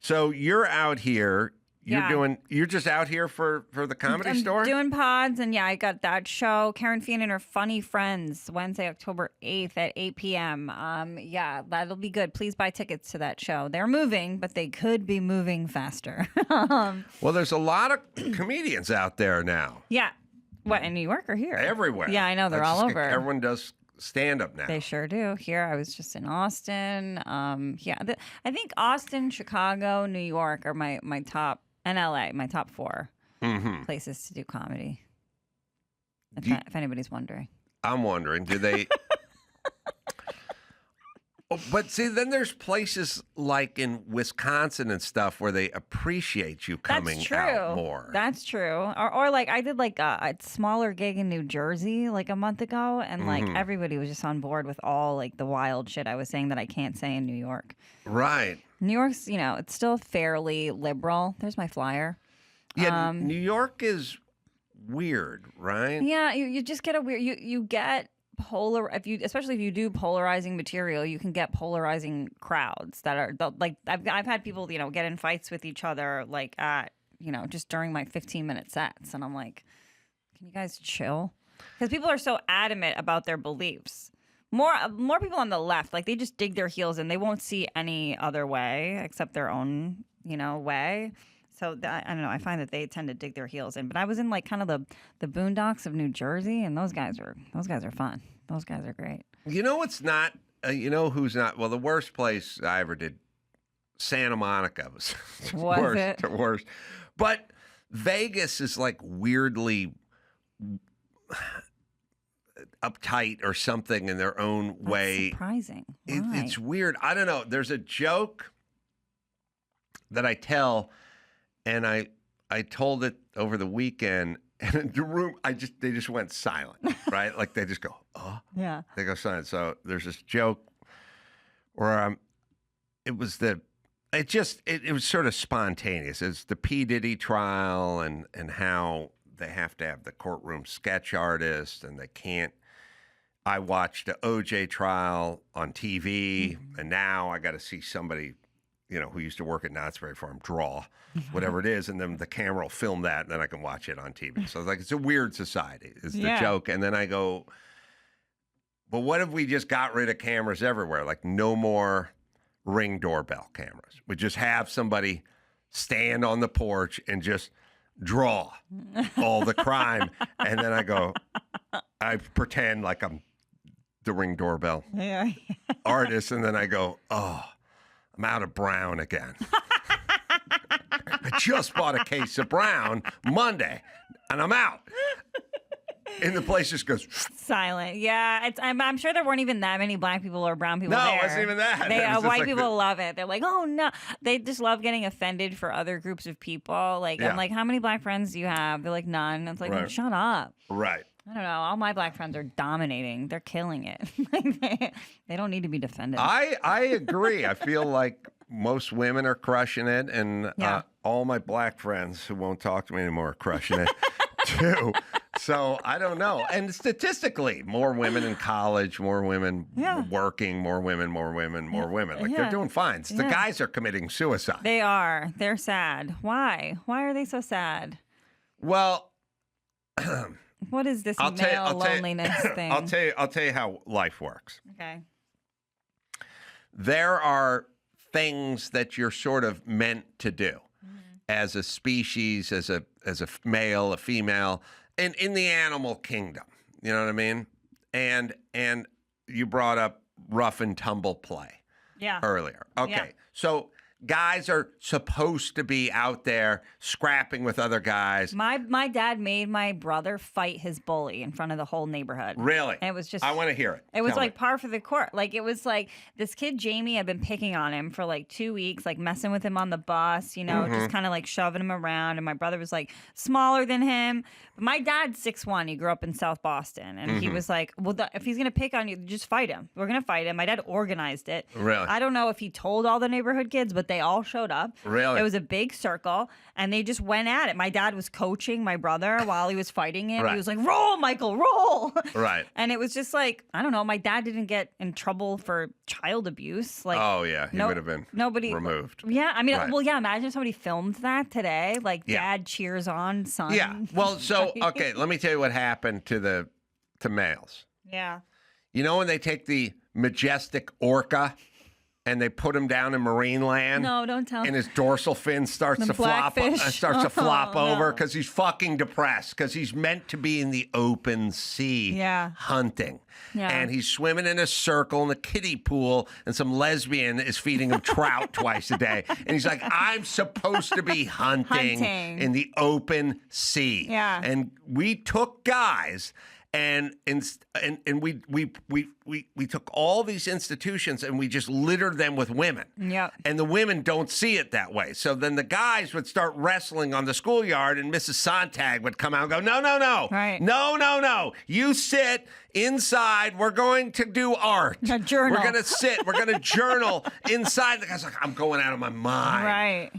So you're out here. Yeah. You're just out here for the comedy I'm store? doing pods, and yeah, I got that show, Kerryn Feehan and Her Funny Friends, Wednesday, October 8th at 8 p.m. Yeah, that'll be good. Please buy tickets to that show. They're moving, but they could be moving faster. Well, there's a lot of comedians out there now. Yeah. What, in New York or here? Everywhere. Yeah, I know. They're all over. Everyone does stand-up now. They sure do. Here, I was just in Austin. I think Austin, Chicago, New York are my top, and LA, my top 4 places to do comedy. If anybody's wondering. I'm wondering, do they... Oh, but see, then there's places like in Wisconsin and stuff where they appreciate you coming That's true. out more. That's true. Or like I did like a smaller gig in New Jersey like a month ago, and like everybody was just on board with all like the wild shit I was saying that I can't say in New York. Right. New York's, it's still fairly liberal. There's my flyer. Yeah, New York is weird, right? Yeah, you just get a weird. You get especially if you do polarizing material, you can get polarizing crowds that are like I've had people get in fights with each other like at just during my 15-minute sets, and I'm like, can you guys chill? Because people are so adamant about their beliefs. More people on the left, like they just dig their heels in. They won't see any other way except their own way. So I don't know. I find that they tend to dig their heels in. But I was in like kind of the boondocks of New Jersey, and those guys are fun. Those guys are great. You know what's not? Who's not? Well, the worst place I ever did, Santa Monica was the worst. But Vegas is like weirdly uptight or something in their own way. Surprising. Why? It's weird. I don't know. There's a joke that I tell. And I told it over the weekend, and in the room, they just went silent, right? Like they just go, oh, Yeah. they go silent. So there's this joke where it was sort of spontaneous. It's the P. Diddy trial and how they have to have the courtroom sketch artist, and they can't. I watched the OJ trial on TV, and now I got to see somebody, who used to work at Knott's Berry Farm draw whatever it is, and then the camera will film that, and then I can watch it on TV. So it's a weird society is the joke. And then I go, but what if we just got rid of cameras everywhere? Like no more Ring doorbell cameras. We just have somebody stand on the porch and just draw all the crime. And then I pretend like I'm the Ring doorbell artist, and then I go, oh, I'm out of Brown again. I just bought a case of Brown Monday, and I'm out. And the place just goes silent. Yeah, I'm sure there weren't even that many black people or brown people there. No, it wasn't even that. White people love it. They're like, oh no, they just love getting offended for other groups of people. Like I'm like, how many black friends do you have? They're like none. It's like, Right. shut up. right. I don't know. All my black friends are dominating. They're killing it. They don't need to be defended. I agree. I feel like most women are crushing it, and all my black friends who won't talk to me anymore are crushing it too. So I don't know. And statistically, more women in college, more women working, more women. Like they're doing fine. The guys are committing suicide. They are. They're sad. Why? Why are they so sad? Well, what is this loneliness thing? I'll tell you how life works. Okay. there are things that you're sort of meant to do as a species, as a male, a female, in the animal kingdom. You know what I mean? And you brought up rough and tumble play earlier. Okay, Yeah. so guys are supposed to be out there scrapping with other guys. My dad made my brother fight his bully in front of the whole neighborhood. Really? And it was just I want to hear it. It was Tell like me. par for the course. Like it was like this kid Jamie had been picking on him for like 2 weeks, like messing with him on the bus, you know, just kind of like shoving him around. And my brother was like smaller than him. But my dad's 6'1". He grew up in South Boston, and he was like, "Well, if he's gonna pick on you, just fight him. We're gonna fight him." My dad organized it. Really? I don't know if he told all the neighborhood kids, but they all showed up. Really? It was a big circle, and they just went at it. My dad was coaching my brother while he was fighting him. Right. He was like, "Roll, Michael, roll!" Right. And it was just like, I don't know. My dad didn't get in trouble for child abuse. Like, Oh, yeah. He would have been removed. Yeah, I mean, Right. well, yeah. Imagine somebody filmed that today. Like, Yeah. dad cheers on son. Yeah. Well, so, okay, let me tell you what happened to males. Yeah. You know when they take the majestic orca and they put him down in marine land? No, don't tell And me. his dorsal fin starts The to flop blackfish? over no. because he's fucking depressed because he's meant to be in the open sea Yeah. hunting. Yeah. And he's swimming in a circle in the kiddie pool, and some lesbian is feeding him trout twice a day. And he's like, I'm supposed to be hunting in the open sea. Yeah. And we took guys and we took all these institutions and we just littered them with women. Yep. And the women don't see it that way. So then the guys would start wrestling on the schoolyard, and Mrs. Sontag would come out and go, no, no, no. Right. No, no, no. You sit inside. We're going to do art. A journal. We're going to sit. We're going to journal inside. The guy's like, I'm going out of my mind. Right.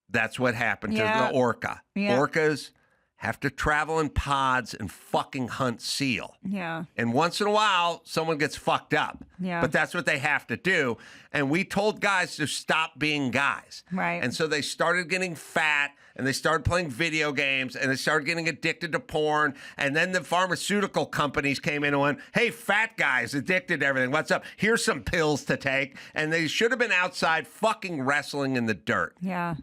That's what happened Yeah. to the orca. Yeah. Orcas have to travel in pods and fucking hunt seal. Yeah. And once in a while, someone gets fucked up. Yeah. But that's what they have to do. And we told guys to stop being guys. Right. And so they started getting fat, and they started playing video games, and they started getting addicted to porn. And then the pharmaceutical companies came in and went, hey, fat guys addicted to everything. What's up? Here's some pills to take. And they should have been outside fucking wrestling in the dirt. Yeah.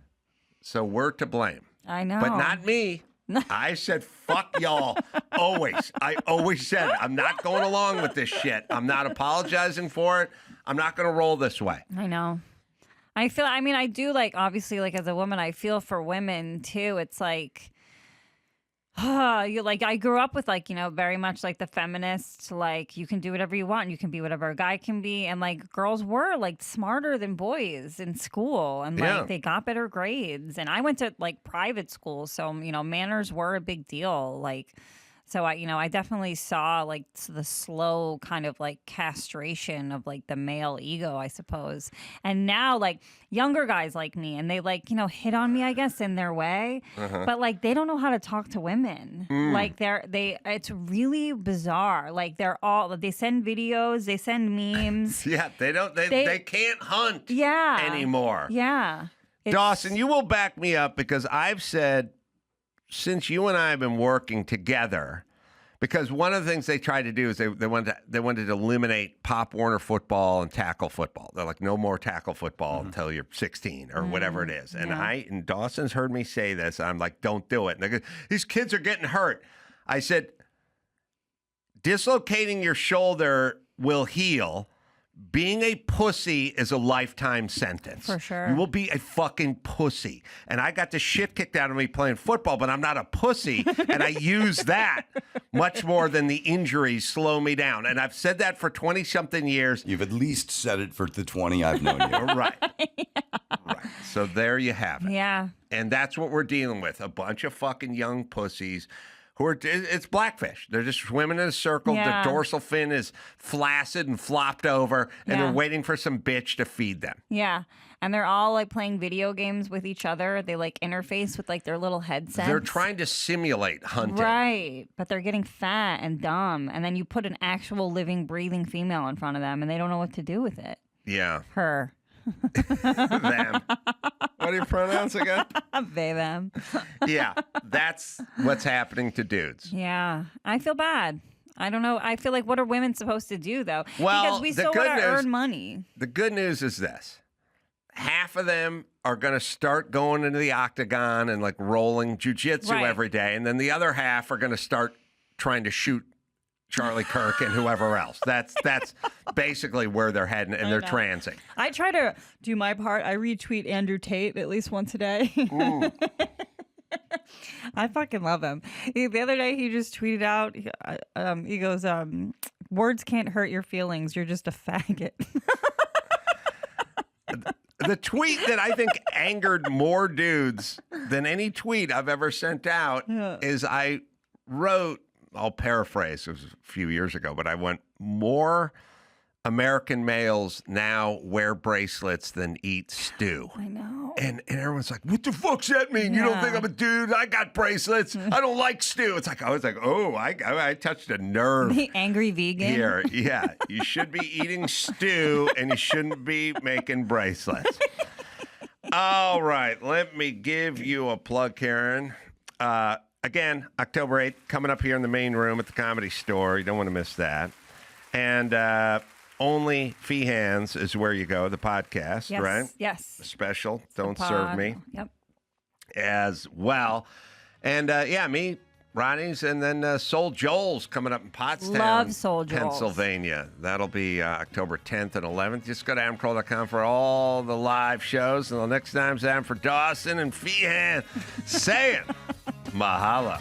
So we're to blame. I know. But not me. I said, fuck y'all. Always. I always said it. I'm not going along with this shit. I'm not apologizing for it. I'm not going to roll this way. I know. I do, like, obviously, like, as a woman, I feel for women, too. It's like, I grew up with, like, you know, very much like the feminists, like, you can do whatever you want. You can be whatever a guy can be. And, like, girls were, like, smarter than boys in school. And, like, Yeah. they got better grades. And I went to, like, private school. So, you know, manners were a big deal. Like, so I definitely saw, like, the slow kind of, like, castration of, like, the male ego, I suppose. And now, like, younger guys like me, and they, like, you know, hit on me, I guess, in their way. But, like, they don't know how to talk to women. Like, it's really bizarre. Like, they send videos, they send memes. Yeah, they can't hunt Yeah. anymore. Yeah. Dawson, you will back me up because I've said, since you and I have been working together, because one of the things they tried to do is they wanted to eliminate Pop Warner football and tackle football. They're like, no more tackle football until you're 16 or whatever it is. And and Dawson's heard me say this. I'm like, don't do it. And they go, these kids are getting hurt. I said, dislocating your shoulder will heal. Being a pussy is a lifetime sentence. For sure. You will be a fucking pussy. And I got the shit kicked out of me playing football, but I'm not a pussy. And I use that much more than the injuries slow me down. And I've said that for 20-something years. You've at least said it for the 20 I've known you. Right. Right. So there you have it. Yeah. And that's what we're dealing with. A bunch of fucking young pussies who are, it's blackfish. They're just swimming in a circle. Yeah. The dorsal fin is flaccid and flopped over, and Yeah. they're waiting for some bitch to feed them. Yeah. And they're all, like, playing video games with each other. They, like, interface with, like, their little headsets. They're trying to simulate hunting. Right. But they're getting fat and dumb. And then you put an actual living, breathing female in front of them, and they don't know what to do with it. Yeah. Her. Them. What do you pronounce again? They, them. Yeah. That's what's happening to dudes. Yeah. I feel bad. I don't know. I feel like what are women supposed to do though? Well, because we the still good want to news- earn money. The good news is this. Half of them are going to start going into the octagon and like rolling jujitsu Right. every day. And then the other half are going to start trying to shoot Charlie Kirk and whoever else. That's basically where they're heading, and they're know. transing. I try to do my part. I retweet Andrew Tate at least once a day. I fucking love him. The other day he just tweeted out, he goes, words can't hurt your feelings. You're just a faggot. The tweet that I think angered more dudes than any tweet I've ever sent out is I wrote, I'll paraphrase, it was a few years ago, but I went, more American males now wear bracelets than eat stew. I know. And everyone's like, what the fuck's that mean? You don't think I'm a dude? I got bracelets. I don't like stew. It's like, I was like, oh, I touched a nerve. The angry vegan. Here, yeah. You should be eating stew and you shouldn't be making bracelets. All right. Let me give you a plug, Kerryn. Again, October 8th, coming up here in the main room at the Comedy Store. You don't want to miss that. And Only Feehans is where you go, the podcast, Yes, right? yes. The special, Don't Pod. Serve Me, Yep. as well. And yeah, me, Ronnie's, and then Soul Joel's coming up in Pottstown, Love Soul Joel's. Pennsylvania. That'll be October 10th and 11th. Just go to AdamCarolla.com for all the live shows. Until next time, it's Adam for Dawson and Feehan saying mahalo.